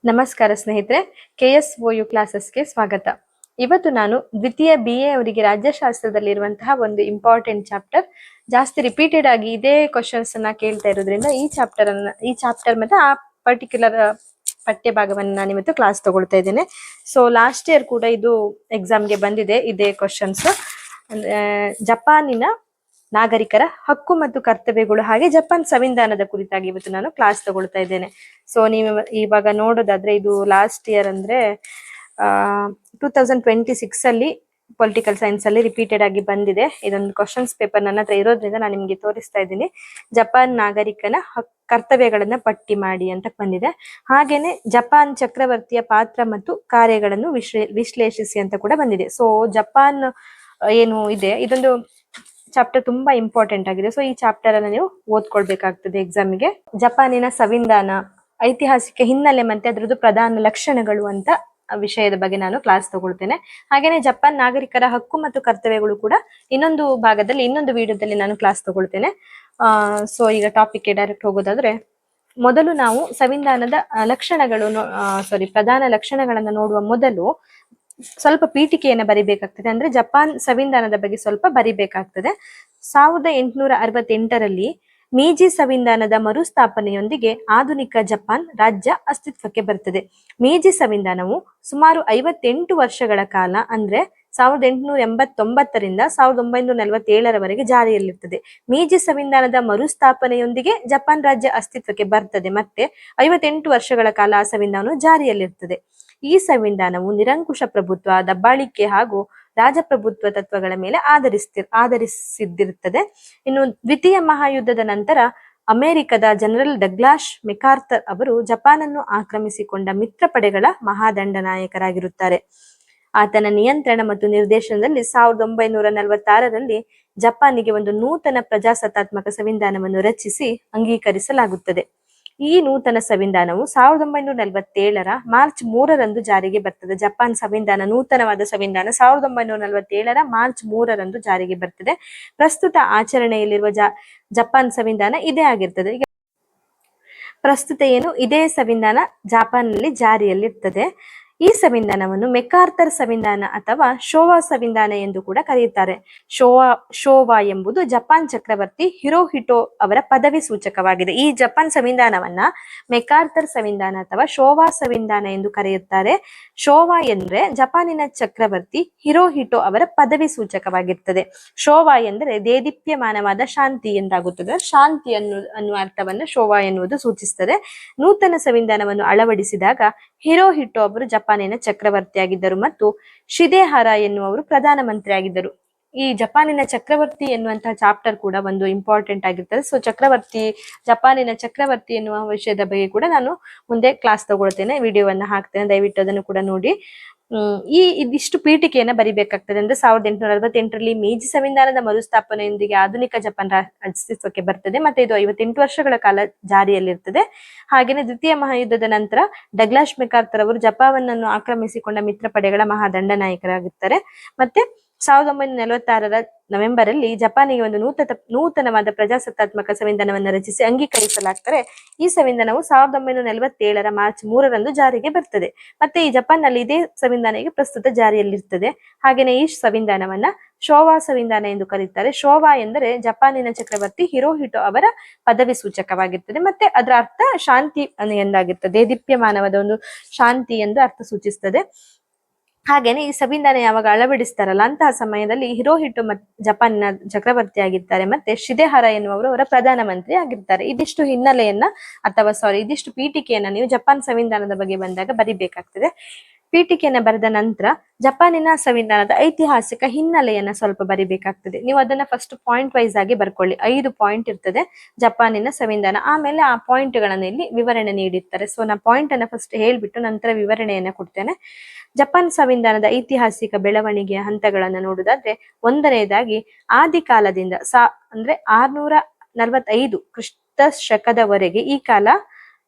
ನಮಸ್ಕಾರ ಸ್ನೇಹಿತರೆ, KSOU ಕ್ಲಾಸಸ್ಗೆ ಸ್ವಾಗತ. ಇವತ್ತು ನಾನು ದ್ವಿತೀಯ BA ಅವರಿಗೆ ರಾಜ್ಯಶಾಸ್ತ್ರದಲ್ಲಿರುವಂತಹ ಒಂದು ಇಂಪಾರ್ಟೆಂಟ್ ಚಾಪ್ಟರ್ ಜಾಸ್ತಿ ರಿಪೀಟೆಡ್ ಆಗಿ ಇದೇ ಕ್ವಶನ್ಸ್ ಅನ್ನ ಕೇಳ್ತಾ ಇರೋದ್ರಿಂದ ಈ ಚಾಪ್ಟರ್ ಮತ್ತೆ ಆ ಪರ್ಟಿಕ್ಯುಲರ್ ಪಠ್ಯ ಭಾಗವನ್ನು ನಾನು ಇವತ್ತು ಕ್ಲಾಸ್ ತಗೊಳ್ತಾ ಇದ್ದೇನೆ. ಸೊ ಲಾಸ್ಟ್ ಇಯರ್ ಕೂಡ ಇದು ಎಕ್ಸಾಮ್ಗೆ ಬಂದಿದೆ ಇದೇ ಕ್ವಶನ್ಸ್. ಜಪಾನಿನ ನಾಗರಿಕರ ಹಕ್ಕು ಮತ್ತು ಕರ್ತವ್ಯಗಳು ಹಾಗೆ ಜಪಾನ್ ಸಂವಿಧಾನದ ಕುರಿತಾಗಿ ಇವತ್ತು ನಾನು ಕ್ಲಾಸ್ ತಗೊಳ್ತಾ ಇದ್ದೇನೆ. ಸೊ ನೀವು ಇವಾಗ ನೋಡೋದಾದ್ರೆ ಇದು ಲಾಸ್ಟ್ ಇಯರ್ ಅಂದ್ರೆ 2026 ಅಲ್ಲಿ ಪೊಲಿಟಿಕಲ್ ಸೈನ್ಸ್ ಅಲ್ಲಿ ರಿಪೀಟೆಡ್ ಆಗಿ ಬಂದಿದೆ. ಇದೊಂದು ಕ್ವಶನ್ಸ್ ಪೇಪರ್ ನನ್ನ ಹತ್ರ ಇರೋದ್ರಿಂದ ನಾನು ನಿಮ್ಗೆ ತೋರಿಸ್ತಾ ಇದ್ದೀನಿ. ಜಪಾನ್ ನಾಗರಿಕನ ಕರ್ತವ್ಯಗಳನ್ನ ಪಟ್ಟಿ ಮಾಡಿ ಅಂತ ಬಂದಿದೆ. ಹಾಗೇನೆ ಜಪಾನ್ ಚಕ್ರವರ್ತಿಯ ಪಾತ್ರ ಮತ್ತು ಕಾರ್ಯಗಳನ್ನು ವಿಶ್ಲೇಷಿಸಿ ಅಂತ ಕೂಡ ಬಂದಿದೆ. ಸೊ ಜಪಾನ್ ಏನು ಇದೆ ಇದೊಂದು ಚಾಪ್ಟರ್ ತುಂಬಾ ಇಂಪಾರ್ಟೆಂಟ್ ಆಗಿದೆ. ಸೊ ಈ ಚಾಪ್ಟರ್ ಅನ್ನ ನೀವು ಓದ್ಕೊಳ್ಬೇಕಾಗ್ತದೆ ಎಕ್ಸಾಮಿಗೆ. ಜಪಾನಿನ ಸಂವಿಧಾನ, ಐತಿಹಾಸಿಕ ಹಿನ್ನೆಲೆ ಮತ್ತೆ ಅದರದ್ದು ಪ್ರಧಾನ ಲಕ್ಷಣಗಳು ಅಂತ ವಿಷಯದ ಬಗ್ಗೆ ನಾನು ಕ್ಲಾಸ್ ತಗೊಳ್ತೇನೆ. ಹಾಗೇನೆ ಜಪಾನ್ ನಾಗರಿಕರ ಹಕ್ಕು ಮತ್ತು ಕರ್ತವ್ಯಗಳು ಕೂಡ ಇನ್ನೊಂದು ಭಾಗದಲ್ಲಿ ಇನ್ನೊಂದು ವಿಡಿಯೋದಲ್ಲಿ ನಾನು ಕ್ಲಾಸ್ ತಗೊಳ್ತೇನೆ. ಸೊ ಈಗ ಟಾಪಿಕ್ಗೆ ಡೈರೆಕ್ಟ್ ಹೋಗೋದಾದ್ರೆ, ಮೊದಲು ನಾವು ಸಂವಿಧಾನದ ಪ್ರಧಾನ ಲಕ್ಷಣಗಳನ್ನ ನೋಡುವ ಮೊದಲು ಸ್ವಲ್ಪ ಪೀಠಿಕೆಯನ್ನ ಬರಿಬೇಕಾಗ್ತದೆ. ಅಂದ್ರೆ ಜಪಾನ್ ಸಂವಿಧಾನದ ಬಗ್ಗೆ ಸ್ವಲ್ಪ ಬರಿಬೇಕಾಗ್ತದೆ. 1868ರಲ್ಲಿ ಮೀಜಿ ಸಂವಿಧಾನದ ಮರುಸ್ಥಾಪನೆಯೊಂದಿಗೆ ಆಧುನಿಕ ಜಪಾನ್ ರಾಜ್ಯ ಅಸ್ತಿತ್ವಕ್ಕೆ ಬರ್ತದೆ. ಮೀಜಿ ಸಂವಿಧಾನವು ಸುಮಾರು 58 ವರ್ಷಗಳ ಕಾಲ ಅಂದ್ರೆ 1889ರಿಂದ 1947ರವರೆಗೆ ಜಾರಿಯಲ್ಲಿರ್ತದೆ. ಮೀಜಿ ಸಂವಿಧಾನದ ಮರುಸ್ಥಾಪನೆಯೊಂದಿಗೆ ಜಪಾನ್ ರಾಜ್ಯ ಅಸ್ತಿತ್ವಕ್ಕೆ ಬರ್ತದೆ. ಮತ್ತೆ 58 ವರ್ಷಗಳ ಕಾಲ ಆ ಸಂವಿಧಾನವು ಜಾರಿಯಲ್ಲಿರ್ತದೆ. ಈ ಸಂವಿಧಾನವು ನಿರಂಕುಶ ಪ್ರಭುತ್ವ, ದಬ್ಬಾಳಿಕೆ ಹಾಗೂ ರಾಜಪ್ರಭುತ್ವ ತತ್ವಗಳ ಮೇಲೆ ಆಧರಿಸಿದ್ದಿರುತ್ತದೆ. ಇನ್ನು ದ್ವಿತೀಯ ಮಹಾಯುದ್ಧದ ನಂತರ ಅಮೆರಿಕದ ಜನರಲ್ ಡಗ್ಲಾಸ್ ಮೆಕಾರ್ಥರ್ ಅವರು ಜಪಾನನ್ನು ಆಕ್ರಮಿಸಿಕೊಂಡ ಮಿತ್ರ ಪಡೆಗಳ ಮಹಾದಂಡನಾಯಕರಾಗಿರುತ್ತಾರೆ. ಆತನ ನಿಯಂತ್ರಣ ಮತ್ತು ನಿರ್ದೇಶನದಲ್ಲಿ 1946ರಲ್ಲಿ ಜಪಾನಿಗೆ ಒಂದು ನೂತನ ಪ್ರಜಾಸತ್ತಾತ್ಮಕ ಸಂವಿಧಾನವನ್ನು ರಚಿಸಿ ಅಂಗೀಕರಿಸಲಾಗುತ್ತದೆ. ಈ ನೂತನ ಸಂವಿಧಾನವು 1947ರ ಮಾರ್ಚ್ 3ರಂದು ಜಾರಿಗೆ ಬರ್ತದೆ. ಜಪಾನ್ ಸಂವಿಧಾನ, ನೂತನವಾದ ಸಂವಿಧಾನ 1947ರ ಮಾರ್ಚ್ 3ರಂದು ಜಾರಿಗೆ ಬರ್ತದೆ. ಪ್ರಸ್ತುತ ಆಚರಣೆಯಲ್ಲಿರುವ ಜಪಾನ್ ಸಂವಿಧಾನ ಇದೇ ಆಗಿರ್ತದೆ. ಈಗ ಪ್ರಸ್ತುತ ಇದೇ ಸಂವಿಧಾನ ಜಪಾನ್ನಲ್ಲಿ ಜಾರಿಯಲ್ಲಿರ್ತದೆ. ಈ ಸಂವಿಧಾನವನ್ನು ಮೆಕಾರ್ಥರ್ ಸಂವಿಧಾನ ಅಥವಾ ಶೋವಾ ಸಂವಿಧಾನ ಎಂದು ಕೂಡ ಕರೆಯುತ್ತಾರೆ. ಶೋವಾ ಎಂಬುದು ಜಪಾನ್ ಚಕ್ರವರ್ತಿ ಹಿರೋಹಿಟೋ ಅವರ ಪದವಿ ಸೂಚಕವಾಗಿದೆ. ಈ ಜಪಾನ್ ಸಂವಿಧಾನವನ್ನ ಮೆಕಾರ್ಥರ್ ಸಂವಿಧಾನ ಅಥವಾ ಶೋವಾ ಸಂವಿಧಾನ ಎಂದು ಕರೆಯುತ್ತಾರೆ. ಶೋವಾ ಎಂದ್ರೆ ಜಪಾನಿನ ಚಕ್ರವರ್ತಿ ಹಿರೋಹಿಟೋ ಅವರ ಪದವಿ ಸೂಚಕವಾಗಿರ್ತದೆ. ಶೋವಾ ಎಂದರೆ ದೇದೀಪ್ಯಮಾನವಾದ ಶಾಂತಿ ಎಂದಾಗುತ್ತದೆ. ಶಾಂತಿ ಅನ್ನುವ ಅರ್ಥವನ್ನು ಶೋವಾ ಎನ್ನುವುದು ಸೂಚಿಸುತ್ತದೆ. ನೂತನ ಸಂವಿಧಾನವನ್ನು ಅಳವಡಿಸಿದಾಗ ಹಿರೋಹಿಟೋ ಅವರು ಜಪಾನಿನ ಚಕ್ರವರ್ತಿಯಾಗಿದ್ದರು ಮತ್ತು ಶಿದೇಹರ ಎನ್ನುವರು ಪ್ರಧಾನಮಂತ್ರಿ ಆಗಿದ್ದರು. ಈ ಜಪಾನಿನ ಚಕ್ರವರ್ತಿ ಎನ್ನುವಂತಹ ಚಾಪ್ಟರ್ ಕೂಡ ಒಂದು ಇಂಪಾರ್ಟೆಂಟ್ ಆಗಿರ್ತದೆ. ಸೊ ಜಪಾನಿನ ಚಕ್ರವರ್ತಿ ಎನ್ನುವ ವಿಷಯದ ಬಗ್ಗೆ ಕೂಡ ನಾನು ಮುಂದೆ ಕ್ಲಾಸ್ ತಗೊಳ್ತೇನೆ, ವಿಡಿಯೋವನ್ನ ಹಾಕ್ತೇನೆ, ದಯವಿಟ್ಟು ಅದನ್ನು ಕೂಡ ನೋಡಿ. ಇದಿಷ್ಟು ಪೀಠಿಕೆಯನ್ನ ಬರಿಬೇಕಾಗ್ತದೆ. ಅಂದ್ರೆ 1868ರಲ್ಲಿ ಮೀಜಿ ಸಂವಿಧಾನದ ಮರುಸ್ಥಾಪನೆಯೊಂದಿಗೆ ಆಧುನಿಕ ಜಪಾನ್ ಅಸ್ತಿತ್ವಕ್ಕೆ ಬರ್ತದೆ. ಮತ್ತೆ ಇದು 58 ವರ್ಷಗಳ ಕಾಲ ಜಾರಿಯಲ್ಲಿರ್ತದೆ. ಹಾಗೇನೆ ದ್ವಿತೀಯ ಮಹಾಯುದ್ಧದ ನಂತರ ಡಗ್ಲಾಸ್ ಮೆಕಾರ್ಥರ್ ಅವರು ಜಪಾನನ್ನು ಆಕ್ರಮಿಸಿಕೊಂಡ ಮಿತ್ರ ಪಡೆಗಳ ಮಹಾದಂಡನಾಯಕರಾಗುತ್ತಾರೆ. ಮತ್ತೆ 1946ರ ನವೆಂಬರಲ್ಲಿ ಜಪಾನಿಗೆ ಒಂದು ನೂತನವಾದ ಪ್ರಜಾಸತ್ತಾತ್ಮಕ ಸಂವಿಧಾನವನ್ನು ರಚಿಸಿ ಅಂಗೀಕರಿಸಲಾಗ್ತಾರೆ. ಈ ಸಂವಿಧಾನವು 1947ರ ಮಾರ್ಚ್ 3ರಂದು ಜಾರಿಗೆ ಬರ್ತದೆ. ಮತ್ತೆ ಈ ಜಪಾನ್ನಲ್ಲಿ ಇದೇ ಸಂವಿಧಾನ ಈಗ ಪ್ರಸ್ತುತ ಜಾರಿಯಲ್ಲಿರ್ತದೆ. ಹಾಗೇನೆ ಈ ಸಂವಿಧಾನವನ್ನ ಶೋವಾ ಸಂವಿಧಾನ ಎಂದು ಕರೀತಾರೆ. ಶೋವಾ ಎಂದರೆ ಜಪಾನಿನ ಚಕ್ರವರ್ತಿ ಹಿರೋಹಿಟೋ ಅವರ ಪದವಿ ಸೂಚಕವಾಗಿರ್ತದೆ. ಮತ್ತೆ ಅದರ ಅರ್ಥ ಶಾಂತಿ ಎಂದಾಗಿರ್ತದೆ. ದೀಪ್ಯಮಾನವಾದ ಒಂದು ಶಾಂತಿ ಎಂದು ಅರ್ಥ ಸೂಚಿಸ್ತದೆ. ಹಾಗೇನೆ ಈ ಸಂವಿಧಾನ ಯಾವಾಗ ಅಳವಡಿಸ್ತಾರಲ್ಲ ಅಂತಹ ಸಮಯದಲ್ಲಿ ಹಿರೋಹಿಟೋ ಜಪಾನಿನ ಚಕ್ರವರ್ತಿ ಆಗಿರ್ತಾರೆ. ಮತ್ತೆ ಶಿದೇಹರ ಎನ್ನುವರು ಅವರ ಪ್ರಧಾನಮಂತ್ರಿ ಆಗಿರ್ತಾರೆ. ಇದಿಷ್ಟು ಪೀಠಿಕೆಯನ್ನ ನೀವು ಜಪಾನ್ ಸಂವಿಧಾನದ ಬಗ್ಗೆ ಬಂದಾಗ ಬರಿಬೇಕಾಗ್ತದೆ. ಪೀಠಿಕೆಯನ್ನ ಬರೆದ ನಂತರ ಜಪಾನಿನ ಸಂವಿಧಾನದ ಐತಿಹಾಸಿಕ ಹಿನ್ನೆಲೆಯನ್ನ ಸ್ವಲ್ಪ ಬರಿಬೇಕಾಗ್ತದೆ. ನೀವು ಅದನ್ನ ಫಸ್ಟ್ ಪಾಯಿಂಟ್ ವೈಸ್ ಆಗಿ ಬರ್ಕೊಳ್ಳಿ. 5 ಪಾಯಿಂಟ್ ಇರ್ತದೆ ಜಪಾನಿನ ಸಂವಿಧಾನ. ಆಮೇಲೆ ಆ ಪಾಯಿಂಟ್ ಗಳನ್ನ ಇಲ್ಲಿ ವಿವರಣೆ ನೀಡಿರ್ತಾರೆ. ಸೊ ನಾ ಪಾಯಿಂಟ್ ಅನ್ನ ಫಸ್ಟ್ ಹೇಳ್ಬಿಟ್ಟು ನಂತರ ವಿವರಣೆಯನ್ನ ಕೊಡ್ತೇನೆ. ಜಪಾನ್ ಸಂವಿಧಾನದ ಐತಿಹಾಸಿಕ ಬೆಳವಣಿಗೆಯ ಹಂತಗಳನ್ನ ನೋಡುದಾದ್ರೆ, ಒಂದನೆಯದಾಗಿ ಆದಿಕಾಲದಿಂದ ಅಂದ್ರೆ 645 ಕ್ರಿಸ್ತ ಶಕದವರೆಗೆ ಈ ಕಾಲ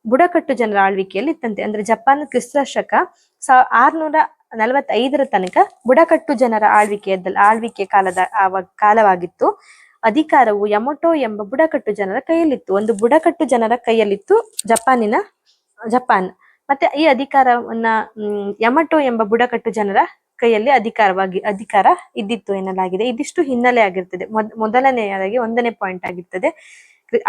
ಬುಡಕಟ್ಟು ಜನರ ಆಳ್ವಿಕೆಯಲ್ಲಿ ಇತ್ತಂತೆ. ಅಂದ್ರೆ ಜಪಾನ್ ಕ್ರಿಸ್ತ ಶಕ 645ರ ತನಕ ಬುಡಕಟ್ಟು ಜನರ ಆಳ್ವಿಕೆ ಕಾಲವಾಗಿತ್ತು. ಅಧಿಕಾರವು ಯಮಟೋ ಎಂಬ ಬುಡಕಟ್ಟು ಜನರ ಕೈಯಲ್ಲಿತ್ತು. ಒಂದು ಬುಡಕಟ್ಟು ಜನರ ಕೈಯಲ್ಲಿತ್ತು ಜಪಾನ್. ಮತ್ತೆ ಈ ಅಧಿಕಾರವನ್ನ ಯಮಟೋ ಎಂಬ ಬುಡಕಟ್ಟು ಜನರ ಕೈಯಲ್ಲಿ ಅಧಿಕಾರ ಇದ್ದಿತ್ತು ಎನ್ನಲಾಗಿದೆ. ಇದಿಷ್ಟು ಹಿನ್ನೆಲೆ ಆಗಿರ್ತದೆ. ಮೊದಲನೆಯದಾಗಿ 1ನೇ ಪಾಯಿಂಟ್ ಆಗಿರ್ತದೆ.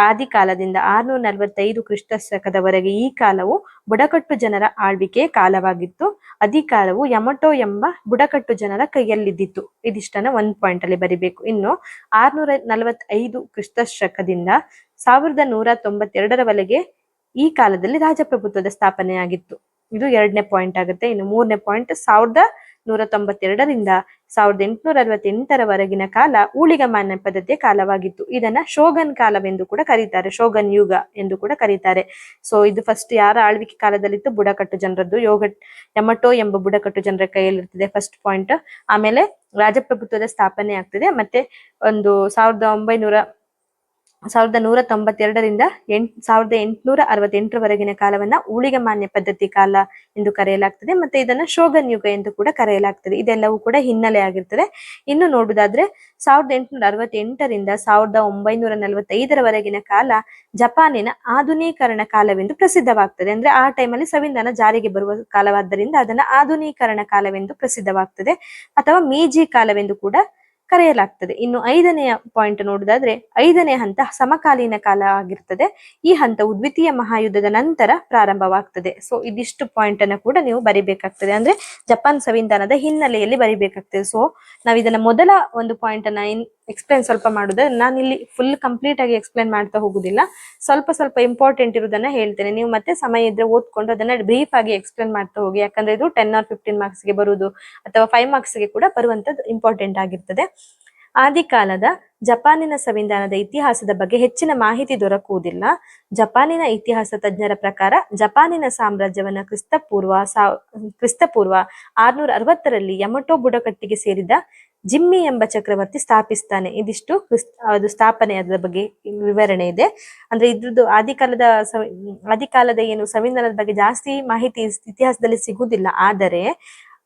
ಆದಿ ಕಾಲದಿಂದ 645 ಕ್ರಿಸ್ತ ಶಕದವರೆಗೆ ಈ ಕಾಲವು ಬುಡಕಟ್ಟು ಜನರ ಆಳ್ವಿಕೆಯ ಕಾಲವಾಗಿತ್ತು. ಅಧಿಕಾರವು ಯಮಟೋ ಎಂಬ ಬುಡಕಟ್ಟು ಜನರ ಕೈಯಲ್ಲಿದ್ದಿತ್ತು. ಇದಿಷ್ಟನ್ನ 1 ಪಾಯಿಂಟ್ ಅಲ್ಲಿ ಬರಿಬೇಕು. ಇನ್ನು 645 ಕ್ರಿಸ್ತ ಶಕದಿಂದ 1192ರವರೆಗೆ ಈ ಕಾಲದಲ್ಲಿ ರಾಜಪ್ರಭುತ್ವದ ಸ್ಥಾಪನೆಯಾಗಿತ್ತು. ಇದು 2ನೇ ಪಾಯಿಂಟ್ ಆಗುತ್ತೆ. ಇನ್ನು 3ನೇ ಪಾಯಿಂಟ್ 1192ರಿಂದ 1868ರವರೆಗಿನ ಕಾಲ ಊಳಿಗಮಾನ್ಯ ಪದ್ಧತಿಯ ಕಾಲವಾಗಿತ್ತು. ಇದನ್ನ ಶೋಗನ್ ಕಾಲವೆಂದು ಕೂಡ ಕರೀತಾರೆ, ಶೋಗನ್ ಯುಗ ಎಂದು ಕೂಡ ಕರೀತಾರೆ. ಸೊ ಇದು ಫಸ್ಟ್ ಯಾರ ಆಳ್ವಿಕೆ ಕಾಲದಲ್ಲಿತ್ತು? ಬುಡಕಟ್ಟು ಜನರದ್ದು. ಯಮಟೋ ಎಂಬ ಬುಡಕಟ್ಟು ಜನರ ಕೈಯಲ್ಲಿರ್ತದೆ ಫಸ್ಟ್ ಪಾಯಿಂಟ್. ಆಮೇಲೆ ರಾಜಪ್ರಭುತ್ವದ ಸ್ಥಾಪನೆ ಆಗ್ತದೆ. ಮತ್ತೆ ಒಂದು 1192ರಿಂದ 1868ರವರೆಗಿನ ಕಾಲವನ್ನ ಊಳಿಗಮಾನ್ಯ ಪದ್ಧತಿ ಕಾಲ ಎಂದು ಕರೆಯಲಾಗ್ತದೆ. ಮತ್ತೆ ಇದನ್ನ ಶೋಗನ್ ಯುಗ ಎಂದು ಕೂಡ ಕರೆಯಲಾಗ್ತದೆ. ಇದೆಲ್ಲವೂ ಕೂಡ ಹಿನ್ನೆಲೆ ಆಗಿರ್ತದೆ. ಇನ್ನು ನೋಡುವುದಾದ್ರೆ 1868ರಿಂದ 1945ರವರೆಗಿನ ಕಾಲ ಜಪಾನಿನ ಆಧುನೀಕರಣ ಕಾಲವೆಂದು ಪ್ರಸಿದ್ಧವಾಗ್ತದೆ. ಅಂದ್ರೆ ಆ ಟೈಮಲ್ಲಿ ಸಂವಿಧಾನ ಜಾರಿಗೆ ಬರುವ ಕಾಲವಾದ್ದರಿಂದ ಅದನ್ನ ಆಧುನೀಕರಣ ಕಾಲವೆಂದು ಪ್ರಸಿದ್ಧವಾಗ್ತದೆ, ಅಥವಾ ಮೀಜಿ ಕಾಲವೆಂದು ಕೂಡ ಕರೆಯಲಾಗ್ತದೆ. ಇನ್ನು 5ನೇ ಪಾಯಿಂಟ್ ನೋಡುವುದಾದ್ರೆ 5ನೇ ಹಂತ ಸಮಕಾಲೀನ ಕಾಲ ಆಗಿರ್ತದೆ. ಈ ಹಂತವು ದ್ವಿತೀಯ ಮಹಾಯುದ್ಧದ ನಂತರ ಪ್ರಾರಂಭವಾಗ್ತದೆ. ಸೊ ಇದಿಷ್ಟು ಪಾಯಿಂಟ್ ಅನ್ನ ಕೂಡ ನೀವು ಬರಿಬೇಕಾಗ್ತದೆ. ಅಂದ್ರೆ ಜಪಾನ್ ಸಂವಿಧಾನದ ಹಿನ್ನೆಲೆಯಲ್ಲಿ ಬರಿಬೇಕಾಗ್ತದೆ. ಸೊ ನಾವ್ ಇದನ್ನ ಮೊದಲ ಒಂದು ಪಾಯಿಂಟ್ ಅನ್ನ ಎಕ್ಸ್ಪ್ಲೇನ್ ಸ್ವಲ್ಪ ಮಾಡುದು. ನಾನು ಇಲ್ಲಿ ಫುಲ್ ಕಂಪ್ಲೀಟ್ ಆಗಿ ಎಕ್ಸ್ಪ್ಲೇನ್ ಮಾಡ್ತಾ ಹೋಗುದಿಲ್ಲ, ಸ್ವಲ್ಪ ಇಂಪಾರ್ಟೆಂಟ್ ಇರುವುದನ್ನ ಹೇಳ್ತೇನೆ. ನೀವು ಮತ್ತೆ ಸಮಯ ಇದ್ರೆ ಓದ್ಕೊಂಡು ಅದನ್ನ ಬ್ರೀಫ್ ಆಗಿ ಎಕ್ಸ್ಪ್ಲೇನ್ ಮಾಡ್ತಾ ಹೋಗಿ. ಯಾಕಂದ್ರೆ ಇದು 10 or 15 ಮಾರ್ಕ್ಸ್ ಗೆ ಬರುವುದು, ಅಥವಾ 5 ಮಾರ್ಕ್ಸ್ ಗೆ ಕೂಡ ಬರುವಂತದ್ದು ಇಂಪಾರ್ಟೆಂಟ್ ಆಗಿರ್ತದೆ. ಆದಿಕಾಲದ ಜಪಾನಿನ ಸಂವಿಧಾನದ ಇತಿಹಾಸದ ಬಗ್ಗೆ ಹೆಚ್ಚಿನ ಮಾಹಿತಿ ದೊರಕುವುದಿಲ್ಲ. ಜಪಾನಿನ ಇತಿಹಾಸ ತಜ್ಞರ ಪ್ರಕಾರ ಜಪಾನಿನ ಸಾಮ್ರಾಜ್ಯವನ್ನ ಕ್ರಿಸ್ತಪೂರ್ವ 660ರಲ್ಲಿ ಯಮಟೋ ಬುಡಕಟ್ಟಿಗೆ ಸೇರಿದ ಜಿಮ್ಮಿ ಎಂಬ ಚಕ್ರವರ್ತಿ ಸ್ಥಾಪಿಸ್ತಾನೆ. ಇದಿಷ್ಟು ಅದು ಸ್ಥಾಪನೆಯಾದ ಬಗ್ಗೆ ವಿವರಣೆ ಇದೆ. ಅಂದ್ರೆ ಇದ್ರದ್ದು ಆದಿಕಾಲದ ಏನು ಸಂವಿಧಾನದ ಬಗ್ಗೆ ಜಾಸ್ತಿ ಮಾಹಿತಿ ಇತಿಹಾಸದಲ್ಲಿ ಸಿಗುವುದಿಲ್ಲ. ಆದರೆ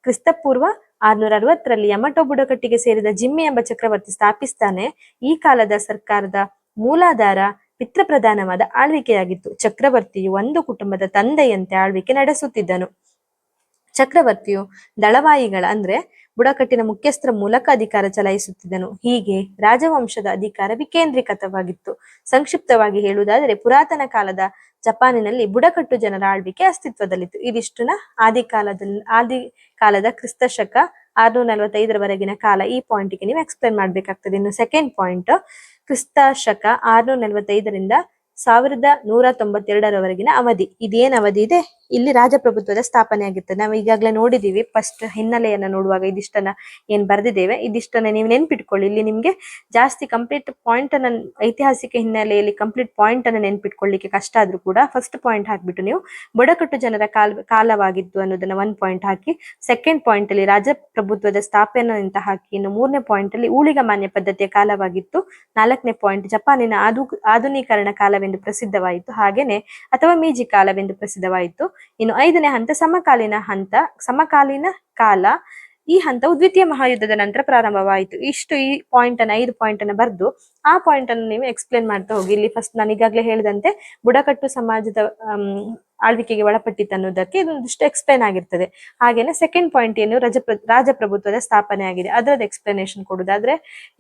ಕ್ರಿಸ್ತಪೂರ್ವ 660ರಲ್ಲಿ ಯಮಟೋ ಬುಡಕಟ್ಟಿಗೆ ಸೇರಿದ ಜಿಮ್ಮಿ ಎಂಬ ಚಕ್ರವರ್ತಿ ಸ್ಥಾಪಿಸ್ತಾನೆ. ಈ ಕಾಲದ ಸರ್ಕಾರದ ಮೂಲಾಧಾರ ಪಿತೃಪ್ರಧಾನವಾದ ಆಳ್ವಿಕೆಯಾಗಿತ್ತು. ಚಕ್ರವರ್ತಿಯು ಒಂದು ಕುಟುಂಬದ ತಂದೆಯಂತೆ ಆಳ್ವಿಕೆ ನಡೆಸುತ್ತಿದ್ದನು. ಚಕ್ರವರ್ತಿಯು ದಳವಾಯಿಗಳ ಅಂದ್ರೆ ಬುಡಕಟ್ಟಿನ ಮುಖ್ಯಸ್ಥರ ಮೂಲಕ ಅಧಿಕಾರ ಚಲಾಯಿಸುತ್ತಿದ್ದನು. ಹೀಗೆ ರಾಜವಂಶದ ಅಧಿಕಾರ ವಿಕೇಂದ್ರೀಕೃತವಾಗಿತ್ತು. ಸಂಕ್ಷಿಪ್ತವಾಗಿ ಹೇಳುವುದಾದರೆ ಪುರಾತನ ಕಾಲದ ಜಪಾನಿನಲ್ಲಿ ಬುಡಕಟ್ಟು ಜನರ ಆಳ್ವಿಕೆ ಅಸ್ತಿತ್ವದಲ್ಲಿತ್ತು. ಇದಿಷ್ಟುನ ಆದಿ ಕಾಲದ ಕ್ರಿಸ್ತ ಶಕ 645ರವರೆಗಿನ ಕಾಲ. ಈ ಪಾಯಿಂಟ್ಗೆ ನೀವು ಎಕ್ಸ್ಪ್ಲೇನ್ ಮಾಡ್ಬೇಕಾಗ್ತದೆ. ಇನ್ನು ಸೆಕೆಂಡ್ ಪಾಯಿಂಟ್, ಕ್ರಿಸ್ತ ಶಕ 645ರಿಂದ 1192ರವರೆಗಿನ ಅವಧಿ. ಇದೇನ್ ಅವಧಿ ಇದೆ? ಇಲ್ಲಿ ರಾಜಪ್ರಭುತ್ವದ ಸ್ಥಾಪನೆ ಆಗಿರ್ತದೆ. ನಾವು ಈಗಾಗಲೇ ನೋಡಿದೀವಿ. ಫಸ್ಟ್ ಹಿನ್ನೆಲೆಯನ್ನ ನೋಡುವಾಗ ಇದಿಷ್ಟನ್ನ ಏನ್ ಬರ್ದಿದ್ದೇವೆ ಇದಿಷ್ಟನ್ನ ನೀವು ನೆನ್ಪಿಟ್ಕೊಳ್ಳಿ. ಇಲ್ಲಿ ನಿಮ್ಗೆ ಜಾಸ್ತಿ ಕಂಪ್ಲೀಟ್ ಪಾಯಿಂಟ್ ಅನ್ನ, ಐತಿಹಾಸಿಕ ಹಿನ್ನೆಲೆಯಲ್ಲಿ ಕಂಪ್ಲೀಟ್ ಪಾಯಿಂಟ್ ಅನ್ನ ನೆನ್ಪಿಟ್ಕೊಳ್ಳಿಕ್ಕೆ ಕಷ್ಟ ಆದ್ರೂ ಕೂಡ ಫಸ್ಟ್ ಪಾಯಿಂಟ್ ಹಾಕ್ಬಿಟ್ಟು ನೀವು ಬುಡಕಟ್ಟು ಜನರ ಕಾಲವಾಗಿತ್ತು ಅನ್ನೋದನ್ನ 1 ಪಾಯಿಂಟ್ ಹಾಕಿ, ಸೆಕೆಂಡ್ ಪಾಯಿಂಟ್ ಅಲ್ಲಿ ರಾಜಪ್ರಭುತ್ವದ ಸ್ಥಾಪನೆ ಅಂತ ಹಾಕಿ, ಇನ್ನು 3ನೇ ಪಾಯಿಂಟ್ ಅಲ್ಲಿ ಊಳಿಗಮಾನ್ಯ ಪದ್ಧತಿಯ ಕಾಲವಾಗಿತ್ತು, 4ನೇ ಪಾಯಿಂಟ್ ಜಪಾನಿನ ಆಧುನೀಕರಣ ಕಾಲವೆಂದು ಪ್ರಸಿದ್ಧವಾಯಿತು, ಹಾಗೇನೆ ಅಥವಾ ಮೀಜಿ ಕಾಲವೆಂದು ಪ್ರಸಿದ್ಧವಾಯಿತು. ಇನ್ನು 5ನೇ ಹಂತ ಸಮಕಾಲೀನ ಕಾಲ. ಈ ಹಂತವು ದ್ವಿತೀಯ ಮಹಾಯುದ್ಧದ ನಂತರ ಪ್ರಾರಂಭವಾಯಿತು. ಇಷ್ಟು ಈ ಪಾಯಿಂಟ್ ಅನ್ನ 5 ಪಾಯಿಂಟ್ ಅನ್ನ ಬರೆದು ಆ ಪಾಯಿಂಟ್ ಅನ್ನು ನೀವು ಎಕ್ಸ್ಪ್ಲೇನ್ ಮಾಡ್ತಾ ಹೋಗಿ. ಇಲ್ಲಿ ಫಸ್ಟ್ ನಾನು ಈಗಾಗಲೇ ಹೇಳಿದಂತೆ ಬುಡಕಟ್ಟು ಸಮಾಜದ ಆಳ್ವಿಕೆಗೆ ಒಳಪಟ್ಟಿತ್ತು ಅನ್ನೋದಕ್ಕೆ ಇದೊಂದಿಷ್ಟು ಎಕ್ಸ್ಪ್ಲೇನ್ ಆಗಿರ್ತದೆ. ಹಾಗೇನೆ ಸೆಕೆಂಡ್ ಪಾಯಿಂಟ್ ಏನು, ರಾಜಪ್ರಭುತ್ವದ ಸ್ಥಾಪನೆ ಆಗಿದೆ, ಅದರದ್ದು ಎಕ್ಸ್ಪ್ಲನೇಷನ್ ಕೊಡುವುದಾದ್ರೆ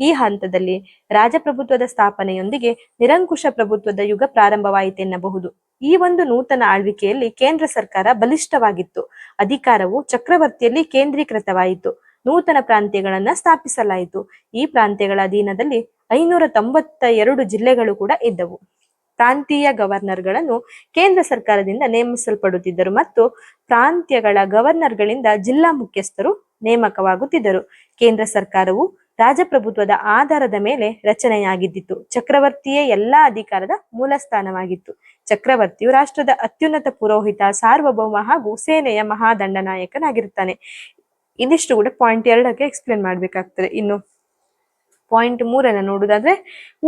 ಈ ಹಂತದಲ್ಲಿ ರಾಜಪ್ರಭುತ್ವದ ಸ್ಥಾಪನೆಯೊಂದಿಗೆ ನಿರಂಕುಶ ಪ್ರಭುತ್ವದ ಯುಗ ಪ್ರಾರಂಭವಾಯಿತೆನ್ನಬಹುದು. ಈ ಒಂದು ನೂತನ ಆಳ್ವಿಕೆಯಲ್ಲಿ ಕೇಂದ್ರ ಸರ್ಕಾರ ಬಲಿಷ್ಠವಾಗಿತ್ತು. ಅಧಿಕಾರವು ಚಕ್ರವರ್ತಿಯಲ್ಲಿ ಕೇಂದ್ರೀಕೃತವಾಯಿತು. ನೂತನ ಪ್ರಾಂತ್ಯಗಳನ್ನ ಸ್ಥಾಪಿಸಲಾಯಿತು. ಈ ಪ್ರಾಂತ್ಯಗಳ ಅಧೀನದಲ್ಲಿ 592 ಜಿಲ್ಲೆಗಳು ಕೂಡ ಇದ್ದವು. ಪ್ರಾಂತೀಯ ಗವರ್ನರ್ಗಳನ್ನು ಕೇಂದ್ರ ಸರ್ಕಾರದಿಂದ ನೇಮಿಸಲ್ಪಡುತ್ತಿದ್ದರು ಮತ್ತು ಪ್ರಾಂತ್ಯಗಳ ಗವರ್ನರ್ಗಳಿಂದ ಜಿಲ್ಲಾ ಮುಖ್ಯಸ್ಥರು ನೇಮಕವಾಗುತ್ತಿದ್ದರು. ಕೇಂದ್ರ ಸರ್ಕಾರವು ರಾಜಪ್ರಭುತ್ವದ ಆಧಾರದ ಮೇಲೆ ರಚನೆಯಾಗಿದ್ದಿತ್ತು. ಚಕ್ರವರ್ತಿಯೇ ಎಲ್ಲಾ ಅಧಿಕಾರದ ಮೂಲಸ್ಥಾನವಾಗಿತ್ತು. ಚಕ್ರವರ್ತಿಯು ರಾಷ್ಟ್ರದ ಅತ್ಯುನ್ನತ ಪುರೋಹಿತ, ಸಾರ್ವಭೌಮ ಹಾಗೂ ಸೇನೆಯ ಮಹಾದಂಡನಾಯಕನಾಗಿರುತ್ತಾನೆ. ಇದಿಷ್ಟು ಕೂಡ ಪಾಯಿಂಟ್ 2ಕ್ಕೆ ಎಕ್ಸ್ಪ್ಲೇನ್ ಮಾಡ್ಬೇಕಾಗ್ತದೆ. ಇನ್ನು ಪಾಯಿಂಟ್ 3 ನೋಡುವುದಾದ್ರೆ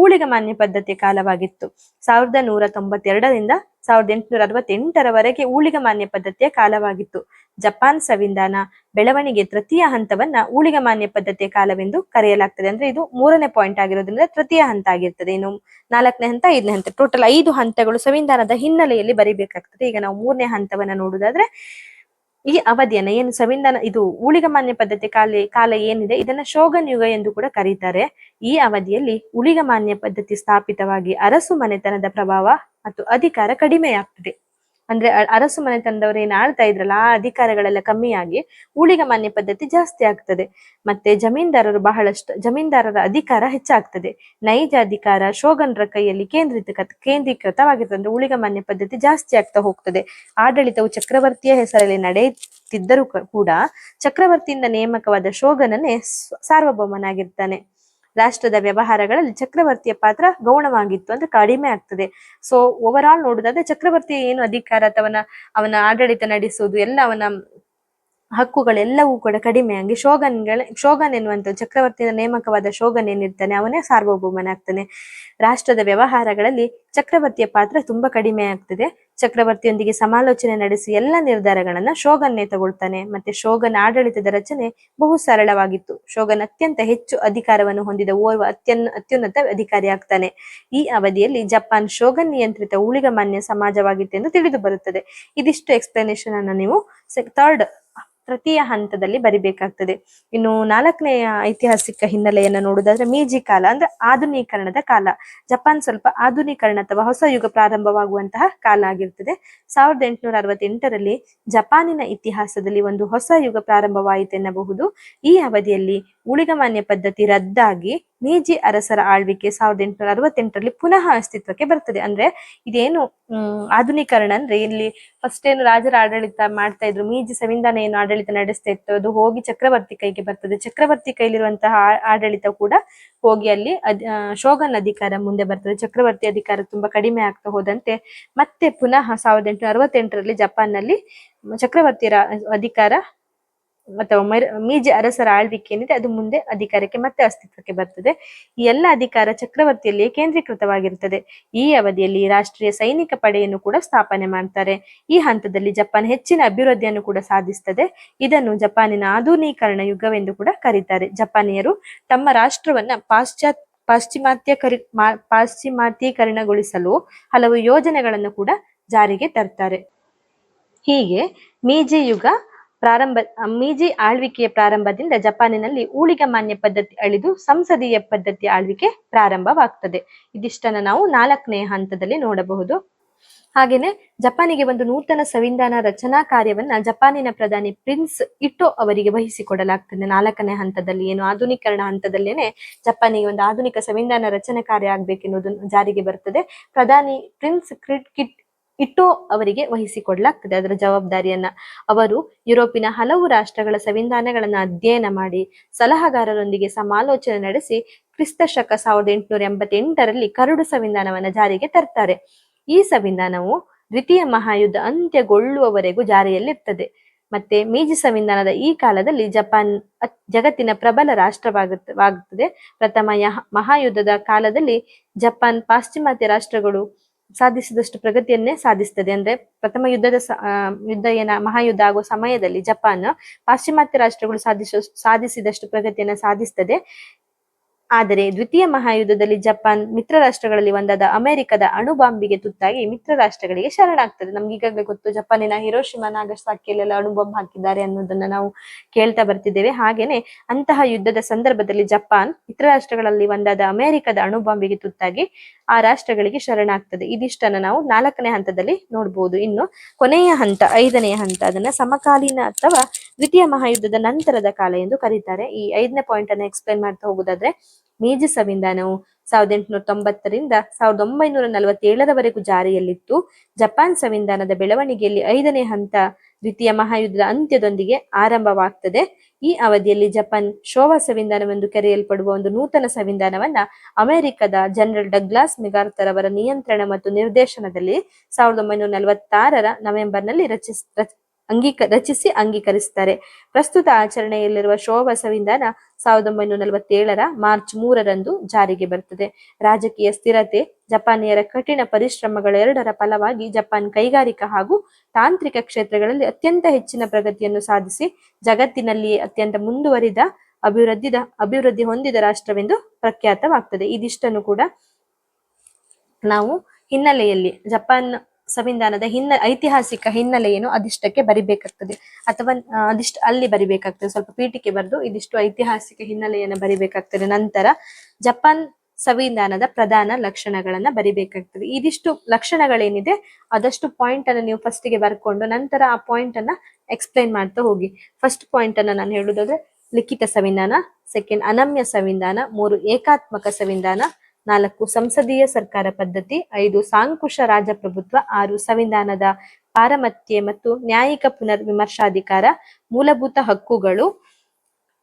ಊಳಿಗಮಾನ್ಯ ಪದ್ಧತಿಯ ಕಾಲವಾಗಿತ್ತು. 1192ರಿಂದ 1868ರವರೆಗೆ ಊಳಿಗಮಾನ್ಯ ಪದ್ಧತಿಯ ಕಾಲವಾಗಿತ್ತು. ಜಪಾನ್ ಸಂವಿಧಾನ ಬೆಳವಣಿಗೆ ತೃತೀಯ ಹಂತವನ್ನ ಊಳಿಗಮಾನ್ಯ ಪದ್ಧತಿಯ ಕಾಲವೆಂದು ಕರೆಯಲಾಗ್ತದೆ. ಅಂದ್ರೆ ಇದು 3ನೇ ಪಾಯಿಂಟ್ ಆಗಿರೋದ್ರಿಂದ ತೃತೀಯ ಹಂತ ಆಗಿರ್ತದೆ. ಇನ್ನು 4ನೇ ಹಂತ, 5ನೇ ಹಂತ, ಟೋಟಲ್ 5 ಹಂತಗಳು ಸಂವಿಧಾನದ ಹಿನ್ನೆಲೆಯಲ್ಲಿ ಬರಿಬೇಕಾಗ್ತದೆ. ಈಗ ನಾವು 3ನೇ ಹಂತವನ್ನ ನೋಡುವುದಾದ್ರೆ ಈ ಅವಧಿಯನ್ನ ಏನು ಸಂವಿಧಾನ ಇದು ಊಳಿಗಮಾನ್ಯ ಪದ್ಧತಿ ಕಾಲ ಏನಿದೆ ಇದನ್ನ ಶೋಗನ್ ಯುಗ ಎಂದು ಕೂಡ ಕರೀತಾರೆ. ಈ ಅವಧಿಯಲ್ಲಿ ಊಳಿಗಮಾನ್ಯ ಪದ್ಧತಿ ಸ್ಥಾಪಿತವಾಗಿ ಅರಸು ಮನೆತನದ ಪ್ರಭಾವ ಮತ್ತು ಅಧಿಕಾರ ಕಡಿಮೆಯಾಗ್ತದೆ. ಅಂದ್ರೆ ಅರಸು ಮನೆತನದವರು ಏನ್ ಆಳ್ತಾ ಇದ್ರಲ್ಲ ಆ ಅಧಿಕಾರಗಳೆಲ್ಲ ಕಮ್ಮಿಯಾಗಿ ಊಳಿಗಮಾನ್ಯ ಪದ್ಧತಿ ಜಾಸ್ತಿ ಆಗ್ತದೆ. ಮತ್ತೆ ಜಮೀನ್ದಾರರ ಅಧಿಕಾರ ಹೆಚ್ಚಾಗ್ತದೆ. ನೈಜ ಅಧಿಕಾರ ಶೋಗನ್ರ ಕೈಯಲ್ಲಿ ಕೇಂದ್ರೀಕೃತವಾಗಿರ್ತದೆ. ಅಂದ್ರೆ ಊಳಿಗಮಾನ್ಯ ಪದ್ಧತಿ ಜಾಸ್ತಿ ಆಗ್ತಾ ಹೋಗ್ತದೆ. ಆಡಳಿತವು ಚಕ್ರವರ್ತಿಯ ಹೆಸರಲ್ಲಿ ನಡೆಯುತ್ತಿದ್ದರೂ ಕೂಡ ಚಕ್ರವರ್ತಿಯಿಂದ ನೇಮಕವಾದ ಶೋಗನನ್ನೇ ಸಾರ್ವಭೌಮನಾಗಿರ್ತಾನೆ. ರಾಷ್ಟ್ರದ ವ್ಯವಹಾರಗಳಲ್ಲಿ ಚಕ್ರವರ್ತಿಯ ಪಾತ್ರ ಗೌಣವಾಗಿತ್ತು, ಅಂದ್ರೆ ಕಡಿಮೆ ಆಗ್ತದೆ. ಸೊ ಓವರ್ ಆಲ್ ನೋಡುದಾದ್ರೆ ಚಕ್ರವರ್ತಿ ಏನು ಅಧಿಕಾರ ಅಥವಾ ಅವನ ಆಡಳಿತ ನಡೆಸುವುದು ಎಲ್ಲ ಅವನ ಹಕ್ಕುಗಳೆಲ್ಲವೂ ಕೂಡ ಕಡಿಮೆಯಾಗಿ ಶೋಗನ್ ಎನ್ನುವಂತ ಚಕ್ರವರ್ತಿಯ ನೇಮಕವಾದ ಶೋಗನ್ ಏನಿರ್ತಾನೆ ಅವನೇ ಸಾರ್ವಭೌಮನಾಗ್ತಾನೆ. ರಾಷ್ಟ್ರದ ವ್ಯವಹಾರಗಳಲ್ಲಿ ಚಕ್ರವರ್ತಿಯ ಪಾತ್ರ ತುಂಬಾ ಕಡಿಮೆ ಆಗ್ತದೆ. ಚಕ್ರವರ್ತಿಯೊಂದಿಗೆ ಸಮಾಲೋಚನೆ ನಡೆಸಿ ಎಲ್ಲ ನಿರ್ಧಾರಗಳನ್ನ ಶೋಗನ್ನೇ ತಗೊಳ್ತಾನೆ. ಮತ್ತೆ ಶೋಗನ್ ಆಡಳಿತದ ರಚನೆ ಬಹು ಸರಳವಾಗಿತ್ತು. ಶೋಗನ್ ಅತ್ಯಂತ ಹೆಚ್ಚು ಅಧಿಕಾರವನ್ನು ಹೊಂದಿದ ಓರ್ವ ಅತ್ಯುನ್ನತ ಅಧಿಕಾರಿ ಆಗ್ತಾನೆ. ಈ ಅವಧಿಯಲ್ಲಿ ಜಪಾನ್ ಶೋಗನ್ ನಿಯಂತ್ರಿತ ಊಳಿಗಮಾನ್ಯ ಸಮಾಜವಾಗಿತ್ತು ಎಂದು ತಿಳಿದು ಬರುತ್ತದೆ. ಇದಿಷ್ಟು ಎಕ್ಸ್ಪ್ಲನೇಷನ್ ಅನ್ನ ನೀವು ತೃತೀಯ ಹಂತದಲ್ಲಿ ಬರಿಬೇಕಾಗ್ತದೆ. ಇನ್ನು 4ನೇಯ ಐತಿಹಾಸಿಕ ಹಿನ್ನೆಲೆಯನ್ನ ನೋಡುದಾದ್ರೆ ಮೀಜಿ ಕಾಲ, ಅಂದ್ರೆ ಆಧುನೀಕರಣದ ಕಾಲ. ಜಪಾನ್ ಸ್ವಲ್ಪ ಆಧುನೀಕರಣ ಅಥವಾ ಹೊಸ ಯುಗ ಪ್ರಾರಂಭವಾಗುವಂತಹ ಕಾಲ ಆಗಿರ್ತದೆ. 1868ರಲ್ಲಿ ಜಪಾನಿನ ಇತಿಹಾಸದಲ್ಲಿ ಒಂದು ಹೊಸ ಯುಗ ಪ್ರಾರಂಭವಾಯಿತೆನ್ನಬಹುದು. ಈ ಅವಧಿಯಲ್ಲಿ ಊಳಿಗಮಾನ್ಯ ಪದ್ಧತಿ ರದ್ದಾಗಿ ಮೀಜಿ ಅರಸರ ಆಳ್ವಿಕೆ 1868ರಲ್ಲಿ ಪುನಃ ಅಸ್ತಿತ್ವಕ್ಕೆ ಬರ್ತದೆ. ಅಂದ್ರೆ ಇದೇನು ಆಧುನೀಕರಣ ಅಂದ್ರೆ ಇಲ್ಲಿ ಫಸ್ಟ್ ಏನು ರಾಜರ ಆಡಳಿತ ಮಾಡ್ತಾ ಇದ್ರು, ಮೀಜಿ ಸಂವಿಧಾನ ಏನು ಆಡಳಿತ ನಡೆಸ್ತಾ ಇತ್ತು ಅದು ಹೋಗಿ ಚಕ್ರವರ್ತಿ ಕೈಗೆ ಬರ್ತದೆ. ಚಕ್ರವರ್ತಿ ಕೈಲಿರುವಂತಹ ಆಡಳಿತ ಕೂಡ ಹೋಗಿ ಅಲ್ಲಿ ಶೋಗನ್ ಅಧಿಕಾರ ಮುಂದೆ ಬರ್ತದೆ. ಚಕ್ರವರ್ತಿ ಅಧಿಕಾರ ತುಂಬಾ ಕಡಿಮೆ ಆಗ್ತಾ ಹೋದಂತೆ ಮತ್ತೆ ಪುನಃ 1868ರಲ್ಲಿ ಜಪಾನ್ನಲ್ಲಿ ಚಕ್ರವರ್ತಿಯ ಅಧಿಕಾರ ಅಥವಾ ಮೀಜಿ ಅರಸರ ಆಳ್ವಿಕೆ ಏನಿದೆ ಅದು ಮುಂದೆ ಅಧಿಕಾರಕ್ಕೆ ಮತ್ತೆ ಅಸ್ತಿತ್ವಕ್ಕೆ ಬರ್ತದೆ. ಈ ಎಲ್ಲ ಅಧಿಕಾರ ಚಕ್ರವರ್ತಿಯಲ್ಲಿ ಕೇಂದ್ರೀಕೃತವಾಗಿರುತ್ತದೆ. ಈ ಅವಧಿಯಲ್ಲಿ ರಾಷ್ಟ್ರೀಯ ಸೈನಿಕ ಪಡೆಯನ್ನು ಕೂಡ ಸ್ಥಾಪನೆ ಮಾಡ್ತಾರೆ. ಈ ಹಂತದಲ್ಲಿ ಜಪಾನ್ ಹೆಚ್ಚಿನ ಅಭಿವೃದ್ಧಿಯನ್ನು ಕೂಡ ಸಾಧಿಸ್ತದೆ. ಇದನ್ನು ಜಪಾನಿನ ಆಧುನೀಕರಣ ಯುಗವೆಂದು ಕೂಡ ಕರೀತಾರೆ. ಜಪಾನಿಯರು ತಮ್ಮ ರಾಷ್ಟ್ರವನ್ನ ಪಾಶ್ಚಿಮಾತ್ಯೀಕರಣಗೊಳಿಸಲು ಹಲವು ಯೋಜನೆಗಳನ್ನು ಕೂಡ ಜಾರಿಗೆ ತರ್ತಾರೆ. ಹೀಗೆ ಮೀಜಿ ಆಳ್ವಿಕೆಯ ಪ್ರಾರಂಭದಿಂದ ಜಪಾನಿನಲ್ಲಿ ಊಳಿಗಮಾನ್ಯ ಪದ್ಧತಿ ಅಳಿದು ಸಂಸದೀಯ ಪದ್ಧತಿ ಆಳ್ವಿಕೆ ಪ್ರಾರಂಭವಾಗ್ತದೆ. ಇದಿಷ್ಟನ್ನ ನಾವು 4ನೇ ಹಂತದಲ್ಲಿ ನೋಡಬಹುದು. ಹಾಗೇನೆ ಜಪಾನಿಗೆ ಒಂದು ನೂತನ ಸಂವಿಧಾನ ರಚನಾ ಕಾರ್ಯವನ್ನ ಜಪಾನಿನ ಪ್ರಧಾನಿ ಪ್ರಿನ್ಸ್ ಇಟೋ ಅವರಿಗೆ ವಹಿಸಿಕೊಡಲಾಗ್ತದೆ. 4ನೇ ಹಂತದಲ್ಲಿ ಏನು ಆಧುನೀಕರಣ ಹಂತದಲ್ಲೇನೆ ಜಪಾನಿಗೆ ಒಂದು ಆಧುನಿಕ ಸಂವಿಧಾನ ರಚನೆ ಕಾರ್ಯ ಆಗ್ಬೇಕೆನ್ನುವುದು ಜಾರಿಗೆ ಬರ್ತದೆ. ಪ್ರಧಾನಿ ಪ್ರಿನ್ಸ್ ಇಟೋ ಅವರಿಗೆ ವಹಿಸಿಕೊಡ್ಲಾಗ್ತದೆ ಅದರ ಜವಾಬ್ದಾರಿಯನ್ನ. ಅವರು ಯುರೋಪಿನ ಹಲವು ರಾಷ್ಟ್ರಗಳ ಸಂವಿಧಾನಗಳನ್ನ ಅಧ್ಯಯನ ಮಾಡಿ ಸಲಹಾಗಾರರೊಂದಿಗೆ ಸಮಾಲೋಚನೆ ನಡೆಸಿ ಕ್ರಿಸ್ತಶಕ 1888ರಲ್ಲಿ ಕರಡು ಸಂವಿಧಾನವನ್ನ ಜಾರಿಗೆ ತರ್ತಾರೆ. ಈ ಸಂವಿಧಾನವು ದ್ವಿತೀಯ ಮಹಾಯುದ್ಧ ಅಂತ್ಯಗೊಳ್ಳುವವರೆಗೂ ಜಾರಿಯಲ್ಲಿರ್ತದೆ. ಮತ್ತೆ ಮೀಜಿ ಸಂವಿಧಾನದ ಈ ಕಾಲದಲ್ಲಿ ಜಪಾನ್ ಜಗತ್ತಿನ ಪ್ರಬಲ ರಾಷ್ಟ್ರವಾಗುತ್ತದೆ. ಪ್ರಥಮ ಮಹಾಯುದ್ಧದ ಕಾಲದಲ್ಲಿ ಜಪಾನ್ ಪಾಶ್ಚಿಮಾತ್ಯ ರಾಷ್ಟ್ರಗಳು ಸಾಧಿಸಿದಷ್ಟು ಪ್ರಗತಿಯನ್ನೇ ಸಾಧಿಸ್ತದೆ. ಅಂದ್ರೆ ಪ್ರಥಮ ಮಹಾಯುದ್ಧ ಆಗುವ ಸಮಯದಲ್ಲಿ ಜಪಾನ್ ಪಾಶ್ಚಿಮಾತ್ಯ ರಾಷ್ಟ್ರಗಳು ಸಾಧಿಸಿದಷ್ಟು ಪ್ರಗತಿಯನ್ನ ಸಾಧಿಸ್ತದೆ. ಆದರೆ ದ್ವಿತೀಯ ಮಹಾಯುದ್ಧದಲ್ಲಿ ಜಪಾನ್ ಮಿತ್ರ ರಾಷ್ಟ್ರಗಳಲ್ಲಿ ಒಂದಾದ ಅಮೆರಿಕದ ಅಣುಬಾಂಬಿಗೆ ತುತ್ತಾಗಿ ಮಿತ್ರ ರಾಷ್ಟ್ರಗಳಿಗೆ ಶರಣಾಗ್ತದೆ. ನಮ್ಗೆ ಈಗಾಗಲೇ ಗೊತ್ತು, ಜಪಾನಿನ ಹಿರೋಶಿಮಾ ನಾಗಸಾಕಿಯಲ್ಲೆಲ್ಲ ಅಣುಬಾಂಬ್ ಹಾಕಿದ್ದಾರೆ ಅನ್ನೋದನ್ನ ನಾವು ಕೇಳ್ತಾ ಬರ್ತಿದ್ದೇವೆ. ಹಾಗೇನೆ ಅಂತಹ ಯುದ್ಧದ ಸಂದರ್ಭದಲ್ಲಿ ಜಪಾನ್ ಮಿತ್ರ ರಾಷ್ಟ್ರಗಳಲ್ಲಿ ಒಂದಾದ ಅಮೆರಿಕದ ಅಣುಬಾಂಬಿಗೆ ತುತ್ತಾಗಿ ಆ ರಾಷ್ಟ್ರಗಳಿಗೆ ಶರಣಾಗ್ತದೆ. ಇದಿಷ್ಟನ್ನ ನಾವು 4ನೇ ಹಂತದಲ್ಲಿ ನೋಡ್ಬೋದು. ಇನ್ನು ಕೊನೆಯ ಹಂತ 5ನೇ ಹಂತ, ಅದನ್ನ ಸಮಕಾಲೀನ ಅಥವಾ ದ್ವಿತೀಯ ಮಹಾಯುದ್ಧದ ನಂತರದ ಕಾಲ ಎಂದು ಕರೀತಾರೆ. ಈ 5ನೇ ಪಾಯಿಂಟ್ ಅನ್ನ ಎಕ್ಸ್ಪ್ಲೈನ್ ಮಾಡ್ತಾ ಹೋಗುದಾದ್ರೆ ಮೀಜಿ ಸಂವಿಧಾನವು 1890ರಿಂದ 1947ರವರೆಗೂ ಜಾರಿಯಲ್ಲಿತ್ತು. ಜಪಾನ್ ಸಂವಿಧಾನದ ಬೆಳವಣಿಗೆಯಲ್ಲಿ 5ನೇ ಹಂತ ದ್ವಿತೀಯ ಮಹಾಯುದ್ಧದ ಅಂತ್ಯದೊಂದಿಗೆ ಆರಂಭವಾಗ್ತದೆ. ಈ ಅವಧಿಯಲ್ಲಿ ಜಪಾನ್ ಶೋವಾ ಸಂವಿಧಾನವೆಂದು ಕರೆಯಲ್ಪಡುವ ಒಂದು ನೂತನ ಸಂವಿಧಾನವನ್ನ ಅಮೆರಿಕದ ಜನರಲ್ ಡಗ್ಲಾಸ್ ಮೆಕಾರ್ಥರ್ ಅವರ ನಿಯಂತ್ರಣ ಮತ್ತು ನಿರ್ದೇಶನದಲ್ಲಿ 1946ರ ನವೆಂಬರ್ನಲ್ಲಿ ರಚಿಸಿ ಅಂಗೀಕರಿಸುತ್ತಾರೆ. ಪ್ರಸ್ತುತ ಆಚರಣೆಯಲ್ಲಿರುವ ಶೋವಾ ಸಂವಿಧಾನ 1947ರ ಮಾರ್ಚ್ 3ರಂದು ಜಾರಿಗೆ ಬರುತ್ತದೆ. ರಾಜಕೀಯ ಸ್ಥಿರತೆ, ಜಪಾನಿಯರ ಕಠಿಣ ಪರಿಶ್ರಮಗಳೆರಡರ ಫಲವಾಗಿ ಜಪಾನ್ ಕೈಗಾರಿಕಾ ಹಾಗೂ ತಾಂತ್ರಿಕ ಕ್ಷೇತ್ರಗಳಲ್ಲಿ ಅತ್ಯಂತ ಹೆಚ್ಚಿನ ಪ್ರಗತಿಯನ್ನು ಸಾಧಿಸಿ ಜಗತ್ತಿನಲ್ಲಿಯೇ ಅತ್ಯಂತ ಮುಂದುವರಿದ ಅಭಿವೃದ್ಧಿ ಹೊಂದಿದ ರಾಷ್ಟ್ರವೆಂದು ಪ್ರಖ್ಯಾತವಾಗ್ತದೆ. ಇದಿಷ್ಟನ್ನು ಕೂಡ ನಾವು ಹಿನ್ನೆಲೆಯಲ್ಲಿ ಜಪಾನ್ ಸಂವಿಧಾನದ ಐತಿಹಾಸಿಕ ಹಿನ್ನೆಲೆ ಏನು ಅದಿಷ್ಟಕ್ಕೆ ಬರಿಬೇಕಾಗ್ತದೆ, ಅಥವಾ ಅಲ್ಲಿ ಬರಿಬೇಕಾಗ್ತದೆ. ಸ್ವಲ್ಪ ಪೀಠಿಕೆ ಬರೆದು ಇದಿಷ್ಟು ಐತಿಹಾಸಿಕ ಹಿನ್ನೆಲೆಯನ್ನು ಬರಿಬೇಕಾಗ್ತದೆ. ನಂತರ ಜಪಾನ್ ಸಂವಿಧಾನದ ಪ್ರಧಾನ ಲಕ್ಷಣಗಳನ್ನ ಬರಿಬೇಕಾಗ್ತದೆ. ಇದಿಷ್ಟು ಲಕ್ಷಣಗಳೇನಿದೆ ಅದಷ್ಟು ಪಾಯಿಂಟ್ ಅನ್ನು ನೀವು ಫಸ್ಟಿಗೆ ಬರ್ಕೊಂಡು ನಂತರ ಆ ಪಾಯಿಂಟ್ ಅನ್ನ ಎಕ್ಸ್ಪ್ಲೈನ್ ಮಾಡ್ತಾ ಹೋಗಿ. ಫಸ್ಟ್ ಪಾಯಿಂಟ್ ಅನ್ನ ನಾನು ಹೇಳುದಾದ್ರೆ ಲಿಖಿತ ಸಂವಿಧಾನ, ಸೆಕೆಂಡ್ ಅನಮ್ಯ ಸಂವಿಧಾನ, 3 ಏಕಾತ್ಮಕ ಸಂವಿಧಾನ, 4 ಸಂಸದೀಯ ಸರ್ಕಾರ ಪದ್ಧತಿ, 5 ಸಾಂಕುಶ ರಾಜಪ್ರಭುತ್ವ, 6 ಸಂವಿಧಾನದ ಪಾರಮತ್ಯ ಮತ್ತು ನ್ಯಾಯಿಕ ಪುನರ್ ವಿಮರ್ಶಾಧಿಕಾರ, ಮೂಲಭೂತ ಹಕ್ಕುಗಳು,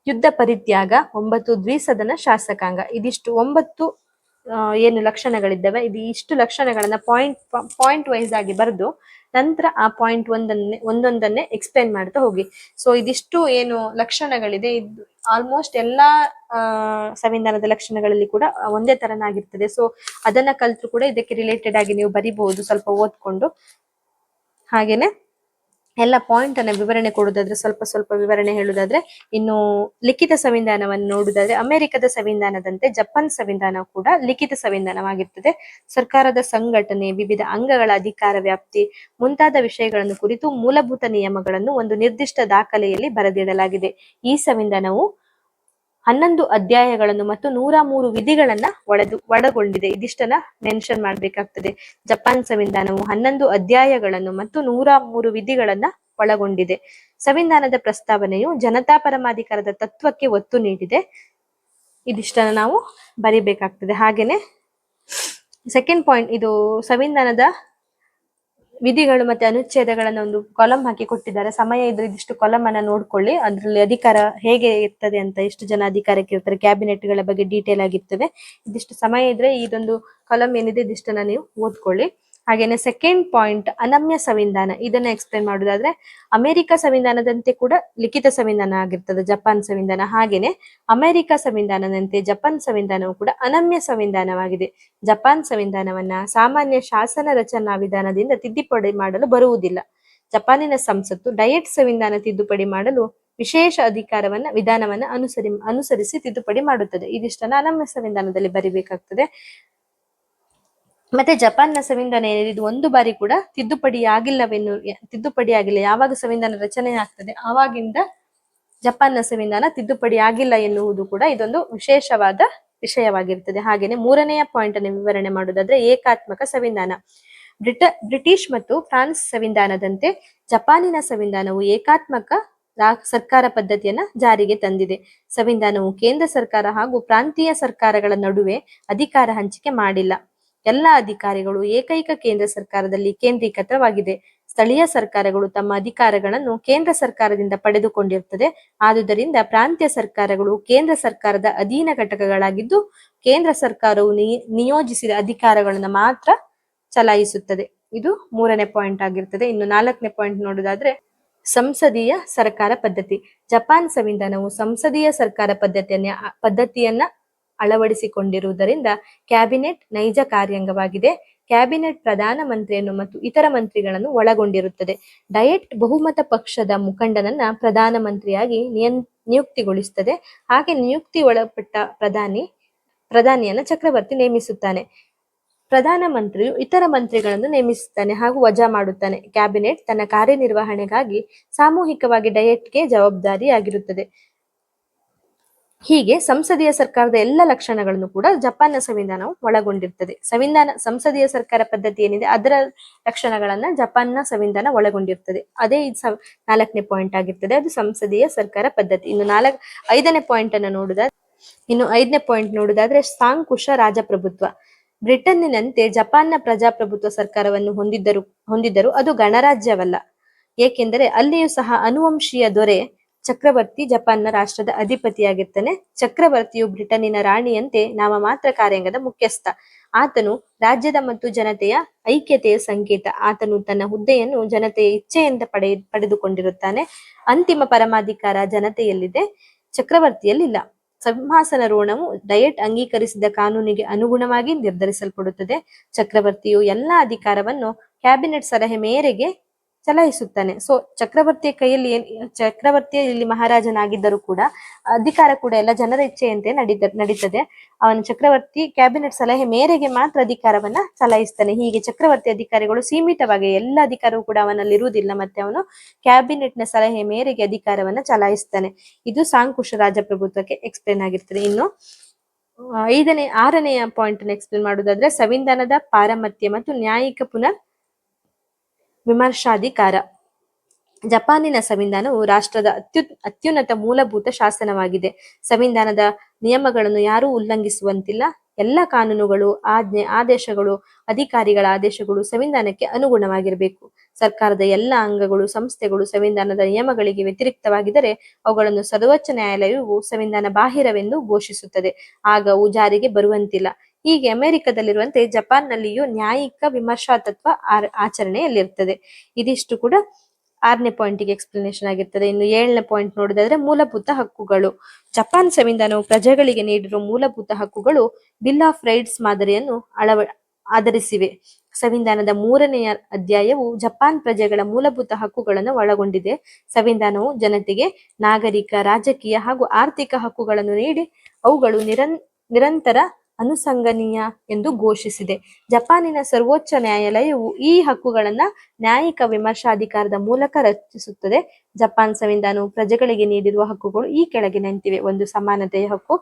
ಯುದ್ಧ ಪರಿತ್ಯಾಗ, 9 ದ್ವಿಸದನ ಶಾಸಕಾಂಗ. ಇದಿಷ್ಟು 9 ಏನು ಲಕ್ಷಣಗಳಿದ್ದಾವೆ. ಇಷ್ಟು ಲಕ್ಷಣಗಳನ್ನ ಪಾಯಿಂಟ್ ವೈಸ್ ಆಗಿ ಬರೆದು ನಂತರ ಆ ಪಾಯಿಂಟ್ ಒಂದೊಂದನ್ನೇ ಎಕ್ಸ್ಪ್ಲೈನ್ ಮಾಡ್ತಾ ಹೋಗಿ. ಸೊ ಇದಿಷ್ಟು ಏನು ಲಕ್ಷಣಗಳಿದೆ ಇದು ಆಲ್ಮೋಸ್ಟ್ ಎಲ್ಲಾ ಸಂವಿಧಾನದ ಲಕ್ಷಣಗಳಲ್ಲಿ ಕೂಡ ಒಂದೇ ತರನಾಗಿರ್ತದೆ. ಸೊ ಅದನ್ನ ಕಲ್ತ್ರು ಕೂಡ ಇದಕ್ಕೆ ರಿಲೇಟೆಡ್ ಆಗಿ ನೀವು ಬರಿಬಹುದು ಸ್ವಲ್ಪ ಓದ್ಕೊಂಡು. ಹಾಗೇನೆ ಎಲ್ಲ ಪಾಯಿಂಟ್ ಅನ್ನ ವಿವರಣೆ ಕೊಡುದಾದ್ರೆ ಸ್ವಲ್ಪ ವಿವರಣೆ ಹೇಳುದಾದ್ರೆ, ಇನ್ನು ಲಿಖಿತ ಸಂವಿಧಾನವನ್ನು ನೋಡುದಾದ್ರೆ ಅಮೆರಿಕದ ಸಂವಿಧಾನದಂತೆ ಜಪಾನ್ ಸಂವಿಧಾನ ಕೂಡ ಲಿಖಿತ ಸಂವಿಧಾನವಾಗಿರ್ತದೆ. ಸರ್ಕಾರದ ಸಂಘಟನೆ, ವಿವಿಧ ಅಂಗಗಳ ಅಧಿಕಾರ ವ್ಯಾಪ್ತಿ ಮುಂತಾದ ವಿಷಯಗಳನ್ನು ಕುರಿತು ಮೂಲಭೂತ ನಿಯಮಗಳನ್ನು ಒಂದು ನಿರ್ದಿಷ್ಟ ದಾಖಲೆಯಲ್ಲಿ ಬರೆದಿಡಲಾಗಿದೆ. ಈ ಸಂವಿಧಾನವು 11 ಅಧ್ಯಾಯಗಳನ್ನು ಮತ್ತು 103 ವಿಧಿಗಳನ್ನ ಒಳಗೊಂಡಿದೆ. ಇದಿಷ್ಟನ್ನ ಮೆನ್ಷನ್ ಮಾಡ್ಬೇಕಾಗ್ತದೆ. ಜಪಾನ್ ಸಂವಿಧಾನವು 11 ಅಧ್ಯಾಯಗಳನ್ನು ಮತ್ತು 103 ವಿಧಿಗಳನ್ನ ಒಳಗೊಂಡಿದೆ. ಸಂವಿಧಾನದ ಪ್ರಸ್ತಾವನೆಯು ಜನತಾ ಪರಮಾಧಿಕಾರದ ತತ್ವಕ್ಕೆ ಒತ್ತು ನೀಡಿದೆ. ಇದಿಷ್ಟನ್ನ ನಾವು ಬರಿಬೇಕಾಗ್ತದೆ. ಹಾಗೇನೆ ಸೆಕೆಂಡ್ ಪಾಯಿಂಟ್, ಇದು ಸಂವಿಧಾನದ ವಿಧಿಗಳು ಮತ್ತೆ ಅನುಚ್ಛೇದಗಳನ್ನ ಒಂದು ಕಾಲಂ ಹಾಕಿ ಕೊಟ್ಟಿದ್ದಾರೆ. ಸಮಯ ಇದ್ರೆ ಇದಿಷ್ಟು ಕಾಲಂ ಅನ್ನ ನೋಡ್ಕೊಳ್ಳಿ. ಅದ್ರಲ್ಲಿ ಅಧಿಕಾರ ಹೇಗೆ ಇರ್ತದೆ ಅಂತ, ಎಷ್ಟು ಜನ ಅಧಿಕಾರಕ್ಕೆ ಇರ್ತಾರೆ, ಕ್ಯಾಬಿನೆಟ್ ಗಳ ಬಗ್ಗೆ ಡೀಟೇಲ್ ಆಗಿರ್ತದೆ. ಇದಿಷ್ಟು ಸಮಯ ಇದ್ರೆ ಇದೊಂದು ಕಾಲಂ ಏನಿದೆ ಇದಿಷ್ಟನ್ನ ನೀವು ಓದ್ಕೊಳ್ಳಿ. ಹಾಗೇನೆ ಸೆಕೆಂಡ್ ಪಾಯಿಂಟ್ ಅನಮ್ಯ ಸಂವಿಧಾನ, ಇದನ್ನ ಎಕ್ಸ್ಪ್ಲೇನ್ ಮಾಡುದಾದ್ರೆ ಅಮೆರಿಕ ಸಂವಿಧಾನದಂತೆ ಕೂಡ ಲಿಖಿತ ಸಂವಿಧಾನ ಆಗಿರ್ತದೆ ಜಪಾನ್ ಸಂವಿಧಾನ. ಹಾಗೇನೆ ಅಮೆರಿಕ ಸಂವಿಧಾನದಂತೆ ಜಪಾನ್ ಸಂವಿಧಾನವು ಕೂಡ ಅನಮ್ಯ ಸಂವಿಧಾನವಾಗಿದೆ. ಜಪಾನ್ ಸಂವಿಧಾನವನ್ನ ಸಾಮಾನ್ಯ ಶಾಸನ ರಚನಾ ವಿಧಾನದಿಂದ ತಿದ್ದುಪಡಿ ಮಾಡಲು ಬರುವುದಿಲ್ಲ. ಜಪಾನಿನ ಸಂಸತ್ತು ಡಯಟ್ ಸಂವಿಧಾನ ತಿದ್ದುಪಡಿ ಮಾಡಲು ವಿಶೇಷ ವಿಧಾನವನ್ನ ಅನುಸರಿಸಿ ತಿದ್ದುಪಡಿ ಮಾಡುತ್ತದೆ. ಇದಿಷ್ಟನ್ನ ಅನಮ್ಯ ಸಂವಿಧಾನದಲ್ಲಿ ಬರಿಬೇಕಾಗ್ತದೆ. ಮತ್ತೆ ಜಪಾನ್ನ ಸಂವಿಧಾನ ಏನಿದೆ ಇದು ಒಂದು ಬಾರಿ ಕೂಡ ತಿದ್ದುಪಡಿ ಆಗಿಲ್ಲ. ಯಾವಾಗ ಸಂವಿಧಾನ ರಚನೆ ಆಗ್ತದೆ ಆವಾಗಿಂದ ಜಪಾನ್ನ ಸಂವಿಧಾನ ತಿದ್ದುಪಡಿ ಆಗಿಲ್ಲ ಎನ್ನುವುದು ಕೂಡ ಇದೊಂದು ವಿಶೇಷವಾದ ವಿಷಯವಾಗಿರ್ತದೆ. ಹಾಗೇನೆ 3ನೆಯ ಪಾಯಿಂಟ್ ಅನ್ನು ವಿವರಣೆ ಮಾಡುವುದಾದ್ರೆ ಏಕಾತ್ಮಕ ಸಂವಿಧಾನ. ಬ್ರಿಟಿಷ್ ಮತ್ತು ಫ್ರಾನ್ಸ್ ಸಂವಿಧಾನದಂತೆ ಜಪಾನಿನ ಸಂವಿಧಾನವು ಏಕಾತ್ಮಕ ಸರ್ಕಾರ ಪದ್ಧತಿಯನ್ನ ಜಾರಿಗೆ ತಂದಿದೆ. ಸಂವಿಧಾನವು ಕೇಂದ್ರ ಸರ್ಕಾರ ಹಾಗೂ ಪ್ರಾಂತೀಯ ಸರ್ಕಾರಗಳ ನಡುವೆ ಅಧಿಕಾರ ಹಂಚಿಕೆ ಮಾಡಿಲ್ಲ. ಎಲ್ಲ ಅಧಿಕಾರಿಗಳು ಏಕೈಕ ಕೇಂದ್ರ ಸರ್ಕಾರದಲ್ಲಿ ಕೇಂದ್ರೀಕೃತವಾಗಿದೆ. ಸ್ಥಳೀಯ ಸರ್ಕಾರಗಳು ತಮ್ಮ ಅಧಿಕಾರಗಳನ್ನು ಕೇಂದ್ರ ಸರ್ಕಾರದಿಂದ ಪಡೆದುಕೊಂಡಿರುತ್ತದೆ. ಆದುದರಿಂದ ಪ್ರಾಂತ್ಯ ಸರ್ಕಾರಗಳು ಕೇಂದ್ರ ಸರ್ಕಾರದ ಅಧೀನ ಘಟಕಗಳಾಗಿದ್ದು ಕೇಂದ್ರ ಸರ್ಕಾರವು ನಿಯೋಜಿಸಿದ ಅಧಿಕಾರಗಳನ್ನು ಮಾತ್ರ ಚಲಾಯಿಸುತ್ತದೆ. ಇದು 3ನೇ ಪಾಯಿಂಟ್ ಆಗಿರ್ತದೆ. ಇನ್ನು 4ನೇ ಪಾಯಿಂಟ್ ನೋಡುದಾದ್ರೆ ಸಂಸದೀಯ ಸರ್ಕಾರ ಪದ್ಧತಿ. ಜಪಾನ್ ಸಂವಿಧಾನವು ಸಂಸದೀಯ ಸರ್ಕಾರ ಪದ್ಧತಿಯನ್ನ ಅಳವಡಿಸಿಕೊಂಡಿರುವುದರಿಂದ ಕ್ಯಾಬಿನೆಟ್ ನೈಜ ಕಾರ್ಯಾಂಗವಾಗಿದೆ. ಕ್ಯಾಬಿನೆಟ್ ಪ್ರಧಾನ ಮಂತ್ರಿಯನ್ನು ಮತ್ತು ಇತರ ಮಂತ್ರಿಗಳನ್ನು ಒಳಗೊಂಡಿರುತ್ತದೆ. ಡಯಟ್ ಬಹುಮತ ಪಕ್ಷದ ಮುಖಂಡನನ್ನ ಪ್ರಧಾನ ಮಂತ್ರಿಯಾಗಿ ನಿಯುಕ್ತಿಗೊಳಿಸುತ್ತದೆ. ಹಾಗೆ ನಿಯುಕ್ತಿ ಒಳಪಟ್ಟ ಪ್ರಧಾನಿಯನ್ನ ಚಕ್ರವರ್ತಿ ನೇಮಿಸುತ್ತಾನೆ. ಪ್ರಧಾನ ಮಂತ್ರಿಯು ಇತರ ಮಂತ್ರಿಗಳನ್ನು ನೇಮಿಸುತ್ತಾನೆ ಹಾಗೂ ವಜಾ ಮಾಡುತ್ತಾನೆ. ಕ್ಯಾಬಿನೆಟ್ ತನ್ನ ಕಾರ್ಯನಿರ್ವಹಣೆಗಾಗಿ ಸಾಮೂಹಿಕವಾಗಿ ಡಯಟ್ಗೆ ಜವಾಬ್ದಾರಿಯಾಗಿರುತ್ತದೆ. ಹೀಗೆ ಸಂಸದೀಯ ಸರ್ಕಾರದ ಎಲ್ಲ ಲಕ್ಷಣಗಳನ್ನು ಕೂಡ ಜಪಾನ್ನ ಸಂವಿಧಾನವು ಒಳಗೊಂಡಿರ್ತದೆ. ಸಂಸದೀಯ ಸರ್ಕಾರ ಪದ್ಧತಿ ಏನಿದೆ ಅದರ ಲಕ್ಷಣಗಳನ್ನ ಜಪಾನ್ನ ಸಂವಿಧಾನ ಒಳಗೊಂಡಿರ್ತದೆ. ಅದೇ 4ನೇ ಪಾಯಿಂಟ್ ಆಗಿರ್ತದೆ, ಅದು ಸಂಸದೀಯ ಸರ್ಕಾರ ಪದ್ಧತಿ. ಇನ್ನು 5ನೇ ಪಾಯಿಂಟ್ ಅನ್ನು ನೋಡುದಾದ್ರೆ ಸಾಂಕುಶ ರಾಜಪ್ರಭುತ್ವ. ಬ್ರಿಟನ್ನಿನಂತೆ ಜಪಾನ್ನ ಪ್ರಜಾಪ್ರಭುತ್ವ ಸರ್ಕಾರವನ್ನು ಹೊಂದಿದ್ದರೂ ಅದು ಗಣರಾಜ್ಯವಲ್ಲ. ಏಕೆಂದರೆ ಅಲ್ಲಿಯೂ ಸಹ ಅನುವಂಶೀಯ ದೊರೆ ಚಕ್ರವರ್ತಿ ಜಪಾನ್ನ ರಾಷ್ಟ್ರದ ಅಧಿಪತಿಯಾಗಿರ್ತಾನೆ. ಚಕ್ರವರ್ತಿಯು ಬ್ರಿಟನ್ನಿನ ರಾಣಿಯಂತೆ ನಾಮಮಾತ್ರ ಕಾರ್ಯಾಂಗದ ಮುಖ್ಯಸ್ಥ. ಆತನು ರಾಜ್ಯದ ಮತ್ತು ಜನತೆಯ ಐಕ್ಯತೆಯ ಸಂಕೇತ. ಆತನು ತನ್ನ ಹುದ್ದೆಯನ್ನು ಜನತೆಯ ಇಚ್ಛೆಯಿಂದ ಪಡೆದುಕೊಂಡಿರುತ್ತಾನೆ. ಅಂತಿಮ ಪರಮಾಧಿಕಾರ ಜನತೆಯಲ್ಲಿದೆ, ಚಕ್ರವರ್ತಿಯಲ್ಲಿಲ್ಲ. ಸಿಂಹಾಸನಾರೋಹಣವು ಡಯಟ್ ಅಂಗೀಕರಿಸಿದ ಕಾನೂನಿಗೆ ಅನುಗುಣವಾಗಿ ನಿರ್ಧರಿಸಲ್ಪಡುತ್ತದೆ. ಚಕ್ರವರ್ತಿಯು ಎಲ್ಲ ಅಧಿಕಾರವನ್ನು ಕ್ಯಾಬಿನೆಟ್ ಸಲಹೆ ಮೇರೆಗೆ ಚಲಾಯಿಸುತ್ತಾನೆ. ಸೊ ಚಕ್ರವರ್ತಿಯ ಕೈಯಲ್ಲಿ ಚಕ್ರವರ್ತಿಯ ಇಲ್ಲಿ ಮಹಾರಾಜನಾಗಿದ್ದರೂ ಕೂಡ ಅಧಿಕಾರ ಕೂಡ ಎಲ್ಲ ಜನರ ಇಚ್ಛೆಯಂತೆ ನಡೀತದೆ. ಅವನ ಚಕ್ರವರ್ತಿ ಕ್ಯಾಬಿನೆಟ್ ಸಲಹೆ ಮೇರೆಗೆ ಮಾತ್ರ ಅಧಿಕಾರವನ್ನ ಚಲಾಯಿಸ್ತಾನೆ. ಹೀಗೆ ಚಕ್ರವರ್ತಿ ಅಧಿಕಾರಿಗಳು ಸೀಮಿತವಾಗಿ, ಎಲ್ಲ ಅಧಿಕಾರವೂ ಕೂಡ ಅವನಲ್ಲಿ ಇರುವುದಿಲ್ಲ, ಮತ್ತೆ ಅವನು ಕ್ಯಾಬಿನೆಟ್ ನ ಸಲಹೆ ಮೇರೆಗೆ ಅಧಿಕಾರವನ್ನ ಚಲಾಯಿಸ್ತಾನೆ. ಇದು ಸಾಂಕುಶ ರಾಜಪ್ರಭುತ್ವಕ್ಕೆ ಎಕ್ಸ್ಪ್ಲೇನ್ ಆಗಿರ್ತದೆ. ಇನ್ನು ಆರನೆಯ ಪಾಯಿಂಟ್ ಅನ್ನು ಎಕ್ಸ್ಪ್ಲೇನ್ ಮಾಡುವುದಾದ್ರೆ, ಸಂವಿಧಾನದ ಪಾರಮತ್ಯ ಮತ್ತು ನ್ಯಾಯಿಕ ಪುನರ್ ವಿಮರ್ಶಾಧಿಕಾರ. ಜಪಾನಿನ ಸಂವಿಧಾನವು ರಾಷ್ಟ್ರದ ಅತ್ಯುನ್ನತ ಮೂಲಭೂತ ಶಾಸನವಾಗಿದೆ. ಸಂವಿಧಾನದ ನಿಯಮಗಳನ್ನು ಯಾರೂ ಉಲ್ಲಂಘಿಸುವಂತಿಲ್ಲ. ಎಲ್ಲ ಕಾನೂನುಗಳು, ಆಜ್ಞೆ, ಆದೇಶಗಳು, ಅಧಿಕಾರಿಗಳ ಆದೇಶಗಳು ಸಂವಿಧಾನಕ್ಕೆ ಅನುಗುಣವಾಗಿರಬೇಕು. ಸರ್ಕಾರದ ಎಲ್ಲ ಅಂಗಗಳು, ಸಂಸ್ಥೆಗಳು ಸಂವಿಧಾನದ ನಿಯಮಗಳಿಗೆ ವ್ಯತಿರಿಕ್ತವಾಗಿದ್ದರೆ ಅವುಗಳನ್ನು ಸರ್ವೋಚ್ಚ ನ್ಯಾಯಾಲಯವು ಸಂವಿಧಾನ ಬಾಹಿರವೆಂದು ಘೋಷಿಸುತ್ತದೆ. ಆಗ ಅವು ಜಾರಿಗೆ ಬರುವಂತಿಲ್ಲ. ಹೀಗೆ ಅಮೆರಿಕದಲ್ಲಿರುವಂತೆ ಜಪಾನ್ನಲ್ಲಿಯೂ ನ್ಯಾಯಿಕ ವಿಮರ್ಶಾ ತತ್ವ ಆಚರಣೆಯಲ್ಲಿರ್ತದೆ. ಇದಿಷ್ಟು ಕೂಡ 6ನೇ ಪಾಯಿಂಟ್ಗೆ ಎಕ್ಸ್ಪ್ಲನೇಷನ್ ಆಗಿರ್ತದೆ. ಇನ್ನು 7ನೇ ಪಾಯಿಂಟ್ ನೋಡಿದ್ರೆ ಮೂಲಭೂತ ಹಕ್ಕುಗಳು. ಜಪಾನ್ ಸಂವಿಧಾನವು ಪ್ರಜೆಗಳಿಗೆ ನೀಡಿರುವ ಮೂಲಭೂತ ಹಕ್ಕುಗಳು ಬಿಲ್ ಆಫ್ ರೈಟ್ಸ್ ಮಾದರಿಯನ್ನು ಆಧರಿಸಿವೆ. ಸಂವಿಧಾನದ 3ನೆಯ ಅಧ್ಯಾಯವು ಜಪಾನ್ ಪ್ರಜೆಗಳ ಮೂಲಭೂತ ಹಕ್ಕುಗಳನ್ನು ಒಳಗೊಂಡಿದೆ. ಸಂವಿಧಾನವು ಜನತೆಗೆ ನಾಗರಿಕ, ರಾಜಕೀಯ ಹಾಗೂ ಆರ್ಥಿಕ ಹಕ್ಕುಗಳನ್ನು ನೀಡಿ ಅವುಗಳು ನಿರಂತರ ಅನುಸಂಗನೀಯ ಎಂದು ಘೋಷಿಸಿದೆ. ಜಪಾನಿನ ಸರ್ವೋಚ್ಚ ನ್ಯಾಯಾಲಯವು ಈ ಹಕ್ಕುಗಳನ್ನ ನ್ಯಾಯಿಕ ವಿಮರ್ಶಾಧಿಕಾರದ ಮೂಲಕ ರಚಿಸುತ್ತದೆ. ಜಪಾನ್ ಸಂವಿಧಾನವು ಪ್ರಜೆಗಳಿಗೆ ನೀಡಿರುವ ಹಕ್ಕುಗಳು ಈ ಕೆಳಗಿನಂತಿವೆ: 1. ಸಮಾನತೆಯ ಹಕ್ಕು,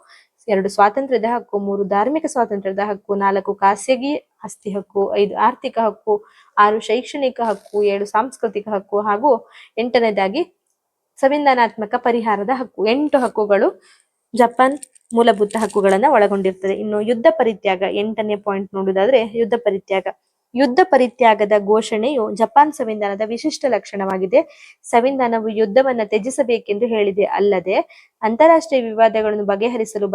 2. ಸ್ವಾತಂತ್ರ್ಯದ ಹಕ್ಕು, 3. ಧಾರ್ಮಿಕ ಸ್ವಾತಂತ್ರ್ಯದ ಹಕ್ಕು, 4. ಖಾಸಗಿ ಆಸ್ತಿ ಹಕ್ಕು, 5. ಆರ್ಥಿಕ ಹಕ್ಕು, 6. ಶೈಕ್ಷಣಿಕ ಹಕ್ಕು, 7. ಸಾಂಸ್ಕೃತಿಕ ಹಕ್ಕು ಹಾಗೂ 8ನೇದಾಗಿ ಸಂವಿಧಾನಾತ್ಮಕ ಪರಿಹಾರದ ಹಕ್ಕು. 8 ಹಕ್ಕುಗಳು ಜಪಾನ್ ಮೂಲಭೂತ ಹಕ್ಕುಗಳನ್ನ ಒಳಗೊಂಡಿರ್ತದೆ. ಇನ್ನು ಯುದ್ಧ ಪರಿತ್ಯಾಗ, 8ನೇ ಪಾಯಿಂಟ್ ನೋಡುವುದಾದ್ರೆ ಯುದ್ಧ ಪರಿತ್ಯಾಗ. ಯುದ್ಧ ಪರಿತ್ಯಾಗದ ಘೋಷಣೆಯು ಜಪಾನ್ ಸಂವಿಧಾನದ ವಿಶಿಷ್ಟ ಲಕ್ಷಣವಾಗಿದೆ. ಸಂವಿಧಾನವು ಯುದ್ಧವನ್ನ ತ್ಯಜಿಸಬೇಕೆಂದು ಹೇಳಿದೆ, ಅಲ್ಲದೆ ಅಂತಾರಾಷ್ಟ್ರೀಯ ವಿವಾದಗಳನ್ನು ಬಗೆಹರಿಸಲು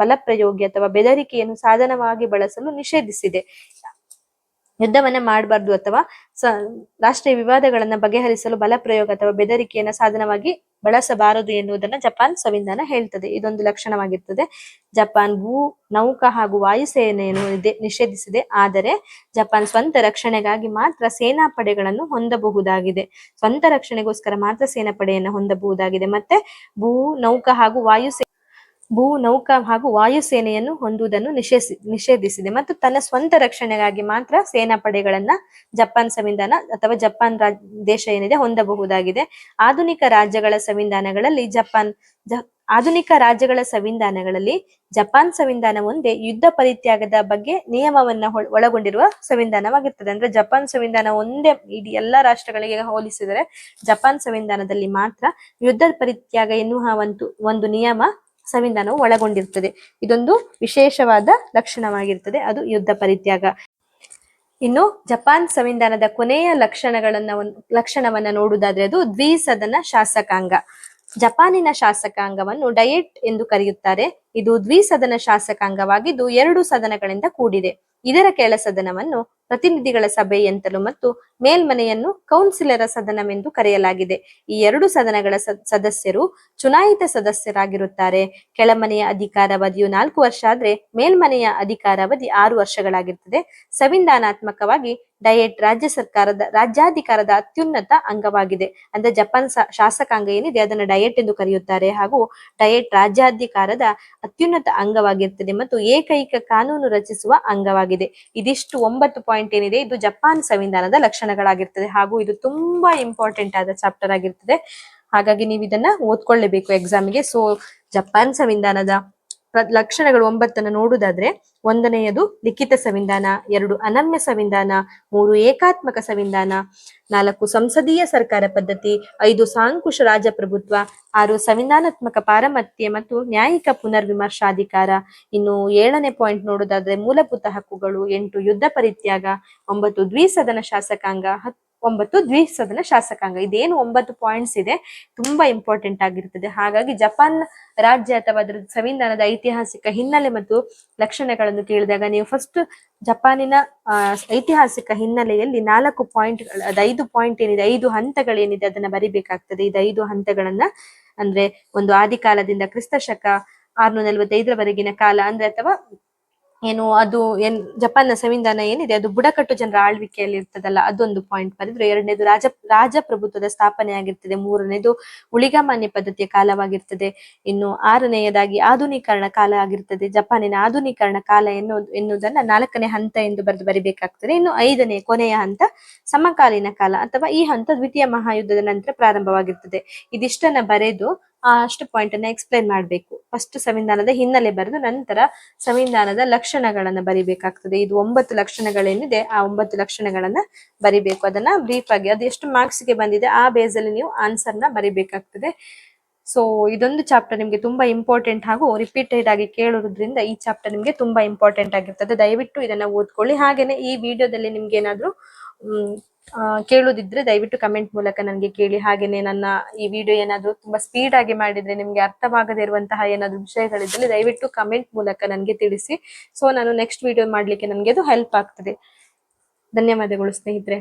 ಬಲಪ್ರಯೋಗಿ ಅಥವಾ ಬೆದರಿಕೆಯನ್ನು ಸಾಧನವಾಗಿ ಬಳಸಲು ನಿಷೇಧಿಸಿದೆ. ಯುದ್ಧವನ್ನ ಮಾಡಬಾರ್ದು ಅಥವಾ ರಾಷ್ಟ್ರೀಯ ವಿವಾದಗಳನ್ನ ಬಗೆಹರಿಸಲು ಬಲಪ್ರಯೋಗ ಅಥವಾ ಬೆದರಿಕೆಯನ್ನ ಸಾಧನವಾಗಿ ಬಳಸಬಾರದು ಎನ್ನುವುದನ್ನ ಜಪಾನ್ ಸಂವಿಧಾನ ಹೇಳ್ತದೆ. ಇದೊಂದು ಲಕ್ಷಣವಾಗಿರ್ತದೆ. ಜಪಾನ್ ಭೂ, ನೌಕಾ ಹಾಗೂ ವಾಯುಸೇನೆಯನ್ನು ನಿಷೇಧಿಸಿದೆ. ಆದರೆ ಜಪಾನ್ ಸ್ವಂತ ರಕ್ಷಣೆಗಾಗಿ ಮಾತ್ರ ಸೇನಾ ಪಡೆಗಳನ್ನು ಹೊಂದಬಹುದಾಗಿದೆ. ಸ್ವಂತ ರಕ್ಷಣೆಗೋಸ್ಕರ ಮಾತ್ರ ಸೇನಾ ಪಡೆಯನ್ನು ಹೊಂದಬಹುದಾಗಿದೆ. ಮತ್ತೆ ಭೂ, ನೌಕಾ ಹಾಗೂ ವಾಯುಸೇನೆಯನ್ನು ಹೊಂದುವುದನ್ನು ನಿಷೇಧಿಸಿದೆ. ಮತ್ತು ತನ್ನ ಸ್ವಂತ ರಕ್ಷಣೆಗಾಗಿ ಮಾತ್ರ ಸೇನಾ ಪಡೆಗಳನ್ನ ಜಪಾನ್ ಸಂವಿಧಾನ ಅಥವಾ ಜಪಾನ್ ದೇಶ ಏನಿದೆ ಹೊಂದಬಹುದಾಗಿದೆ. ಆಧುನಿಕ ರಾಜ್ಯಗಳ ಸಂವಿಧಾನಗಳಲ್ಲಿ ಜಪಾನ್ ಸಂವಿಧಾನ ಒಂದೇ ಯುದ್ಧ ಪರಿತ್ಯಾಗದ ಬಗ್ಗೆ ನಿಯಮವನ್ನ ಒಳಗೊಂಡಿರುವ ಸಂವಿಧಾನವಾಗಿರ್ತದೆ. ಅಂದ್ರೆ ಜಪಾನ್ ಸಂವಿಧಾನ ಒಂದೇ ಇಡೀ ಎಲ್ಲಾ ರಾಷ್ಟ್ರಗಳಿಗೆ ಹೋಲಿಸಿದರೆ ಜಪಾನ್ ಸಂವಿಧಾನದಲ್ಲಿ ಮಾತ್ರ ಯುದ್ಧ ಪರಿತ್ಯಾಗ ಎನ್ನುವ ಒಂದು ನಿಯಮ ಸಂವಿಧಾನವು ಒಳಗೊಂಡಿರ್ತದೆ. ಇದೊಂದು ವಿಶೇಷವಾದ ಲಕ್ಷಣವಾಗಿರ್ತದೆ, ಅದು ಯುದ್ಧ ಪರಿತ್ಯಾಗ. ಇನ್ನು ಜಪಾನ್ ಸಂವಿಧಾನದ ಕೊನೆಯ ಲಕ್ಷಣವನ್ನ ನೋಡುವುದಾದ್ರೆ ಅದು ದ್ವಿಸದನ ಶಾಸಕಾಂಗ. ಜಪಾನಿನ ಶಾಸಕಾಂಗವನ್ನು ಡಯೆಟ್ ಎಂದು ಕರೆಯುತ್ತಾರೆ. ಇದು ದ್ವಿಸದನ ಶಾಸಕಾಂಗವಾಗಿದ್ದು 2 ಸದನಗಳಿಂದ ಕೂಡಿದೆ. ಇದರ ಕೆಳ ಸದನವನ್ನು ಪ್ರತಿನಿಧಿಗಳ ಸಭೆ ಎಂತಲೂ ಮತ್ತು ಮೇಲ್ಮನೆಯನ್ನು ಕೌನ್ಸಿಲರ ಸದನವೆಂದು ಕರೆಯಲಾಗಿದೆ. ಈ 2 ಸದನಗಳ ಸದಸ್ಯರು ಚುನಾಯಿತ ಸದಸ್ಯರಾಗಿರುತ್ತಾರೆ. ಕೆಳಮನೆಯ ಅಧಿಕಾರಾವಧಿಯು 4 ವರ್ಷ ಆದ್ರೆ ಮೇಲ್ಮನೆಯ ಅಧಿಕಾರಾವಧಿ 6 ವರ್ಷಗಳಾಗಿರ್ತದೆ. ಸಂವಿಧಾನಾತ್ಮಕವಾಗಿ ಡಯೆಟ್ ರಾಜ್ಯಾಧಿಕಾರದ ಅತ್ಯುನ್ನತ ಅಂಗವಾಗಿದೆ. ಅಂದ್ರೆ ಜಪಾನ್ ಶಾಸಕಾಂಗ ಏನಿದೆ ಅದನ್ನು ಡಯೆಟ್ ಎಂದು ಕರೆಯುತ್ತಾರೆ ಹಾಗೂ ಡಯೆಟ್ ರಾಜ್ಯಾಧಿಕಾರದ ಅತ್ಯುನ್ನತ ಅಂಗವಾಗಿರ್ತದೆ ಮತ್ತು ಏಕೈಕ ಕಾನೂನು ರಚಿಸುವ ಅಂಗವಾಗಿದೆ. ಇದಿಷ್ಟು 9 ಪಾಯಿಂಟ್ ಏನಿದೆ ಇದು ಜಪಾನ್ ಸಂವಿಧಾನದ ಲಕ್ಷಣಗಳಾಗಿರ್ತದೆ ಹಾಗೂ ಇದು ತುಂಬಾ ಇಂಪಾರ್ಟೆಂಟ್ ಆದ ಚಾಪ್ಟರ್ ಆಗಿರ್ತದೆ. ಹಾಗಾಗಿ ನೀವು ಇದನ್ನ ಓದ್ಕೊಳ್ಳೇಬೇಕು ಎಕ್ಸಾಮಿಗೆ. ಸೊ ಜಪಾನ್ ಸಂವಿಧಾನದ ಲಕ್ಷಣಗಳು 9 ನೋಡುವುದಾದ್ರೆ, 1ನೇಯದು ಲಿಖಿತ ಸಂವಿಧಾನ, 2 ಅನಮ್ಯ ಸಂವಿಧಾನ, 3 ಏಕಾತ್ಮಕ ಸಂವಿಧಾನ, 4 ಸಂಸದೀಯ ಸರ್ಕಾರ ಪದ್ಧತಿ, 5 ಸಾಂಕುಶ ರಾಜಪ್ರಭುತ್ವ, 6 ಸಂವಿಧಾನಾತ್ಮಕ ಪಾರಮತ್ಯ ಮತ್ತು ನ್ಯಾಯಿಕ ಪುನರ್ ವಿಮರ್ಶಾಧಿಕಾರ. ಇನ್ನು 7ನೇ ಪಾಯಿಂಟ್ ನೋಡುವುದಾದ್ರೆ ಮೂಲಭೂತ ಹಕ್ಕುಗಳು, 8 ಯುದ್ಧ ಪರಿತ್ಯಾಗ, 9 ದ್ವಿಸದನ ಶಾಸಕಾಂಗ, 9 ದ್ವಿಸದನ ಶಾಸಕಾಂಗ. ಇದೇನು 9 ಪಾಯಿಂಟ್ಸ್ ಇದೆ ತುಂಬಾ ಇಂಪಾರ್ಟೆಂಟ್ ಆಗಿರ್ತದೆ. ಹಾಗಾಗಿ ಜಪಾನ್ ರಾಜ್ಯ ಅಥವಾ ಅದರ ಸಂವಿಧಾನದ ಐತಿಹಾಸಿಕ ಹಿನ್ನೆಲೆ ಮತ್ತು ಲಕ್ಷಣಗಳನ್ನು ಕೇಳಿದಾಗ ನೀವು ಫಸ್ಟ್ ಜಪಾನಿನ ಐತಿಹಾಸಿಕ ಹಿನ್ನೆಲೆಯಲ್ಲಿ 4 ಪಾಯಿಂಟ್, ಅದು 5 ಪಾಯಿಂಟ್ ಏನಿದೆ, 5 ಹಂತಗಳೇನಿದೆ ಅದನ್ನ ಬರಿಬೇಕಾಗ್ತದೆ. ಇದು 5 ಹಂತಗಳನ್ನ ಅಂದ್ರೆ ಒಂದು ಆದಿಕಾಲದಿಂದ ಕ್ರಿಸ್ತ ಶಕ 645ರವರೆಗಿನ ಕಾಲ ಅಂದ್ರೆ, ಅಥವಾ ಏನು ಅದು ಜಪಾನ್ನ ಸಂವಿಧಾನ ಏನಿದೆ ಅದು ಬುಡಕಟ್ಟು ಜನರ ಆಳ್ವಿಕೆಯಲ್ಲಿ ಇರ್ತದಲ್ಲ, ಅದೊಂದು ಪಾಯಿಂಟ್ ಬರೆದ್ರು. ಎರಡನೇದು ರಾಜಪ್ರಭುತ್ವದ ಸ್ಥಾಪನೆ ಆಗಿರ್ತದೆ. ಮೂರನೇದು ಉಳಿಗಮಾನ್ಯ ಪದ್ಧತಿಯ ಕಾಲವಾಗಿರ್ತದೆ. ಇನ್ನು 6ನೇಯದಾಗಿ ಆಧುನೀಕರಣ ಕಾಲ ಆಗಿರ್ತದೆ. ಜಪಾನಿನ ಆಧುನೀಕರಣ ಕಾಲ ಎನ್ನುವುದನ್ನ 4ನೇ ಹಂತ ಎಂದು ಬರಿಬೇಕಾಗ್ತದೆ. ಇನ್ನು 5ನೇ ಕೊನೆಯ ಹಂತ ಸಮಕಾಲೀನ ಕಾಲ, ಅಥವಾ ಈ ಹಂತ ದ್ವಿತೀಯ ಮಹಾಯುದ್ಧದ ನಂತರ ಪ್ರಾರಂಭವಾಗಿರ್ತದೆ. ಇದಿಷ್ಟನ್ನ ಬರೆದು ಅಷ್ಟು ಪಾಯಿಂಟ್ ಅನ್ನ ಎಕ್ಸ್ಪ್ಲೈನ್ ಮಾಡ್ಬೇಕು. ಫಸ್ಟ್ ಸಂವಿಧಾನದ ಹಿನ್ನೆಲೆ ಬರೆದು ನಂತರ ಸಂವಿಧಾನದ ಲಕ್ಷಣಗಳನ್ನ ಬರಿಬೇಕಾಗ್ತದೆ. ಇದು 9 ಲಕ್ಷಣಗಳೇನಿದೆ ಆ 9 ಲಕ್ಷಣಗಳನ್ನ ಬರಿಬೇಕು. ಅದನ್ನ ಬ್ರೀಫ್ ಆಗಿ ಅದು ಎಷ್ಟು ಮಾರ್ಕ್ಸ್ ಗೆ ಬಂದಿದೆ ಆ ಬೇಸ್ ಅಲ್ಲಿ ನೀವು ಆನ್ಸರ್ ನ ಬರಿಬೇಕಾಗ್ತದೆ. ಸೊ ಇದೊಂದು ಚಾಪ್ಟರ್ ನಿಮ್ಗೆ ತುಂಬಾ ಇಂಪಾರ್ಟೆಂಟ್ ಹಾಗೂ ರಿಪೀಟೆಡ್ ಆಗಿ ಕೇಳೋದ್ರಿಂದ ಈ ಚಾಪ್ಟರ್ ನಿಮ್ಗೆ ತುಂಬಾ ಇಂಪಾರ್ಟೆಂಟ್ ಆಗಿರ್ತದೆ. ದಯವಿಟ್ಟು ಇದನ್ನ ಓದ್ಕೊಳ್ಳಿ. ಹಾಗೇನೆ ಈ ವಿಡಿಯೋದಲ್ಲಿ ನಿಮ್ಗೆ ಏನಾದ್ರು ಕೇಳೋದಿದ್ರೆ ದಯವಿಟ್ಟು ಕಮೆಂಟ್ ಮೂಲಕ ನನಗೆ ಕೇಳಿ. ಹಾಗೇನೆ ನನ್ನ ಈ ವಿಡಿಯೋ ಏನಾದ್ರು ತುಂಬಾ ಸ್ಪೀಡ್ ಆಗಿ ಮಾಡಿದ್ರೆ, ನಿಮ್ಗೆ ಅರ್ಥವಾಗದೇ ಇರುವಂತಹ ಏನಾದ್ರು ವಿಷಯಗಳಿದ್ರೆ ದಯವಿಟ್ಟು ಕಮೆಂಟ್ ಮೂಲಕ ನನಗೆ ತಿಳಿಸಿ. ಸೊ ನಾನು ನೆಕ್ಸ್ಟ್ ವಿಡಿಯೋ ಮಾಡ್ಲಿಕ್ಕೆ ನನಗೆ ಅದು ಹೆಲ್ಪ್ ಆಗ್ತದೆ. ಧನ್ಯವಾದಗಳು ಸ್ನೇಹಿತರೆ.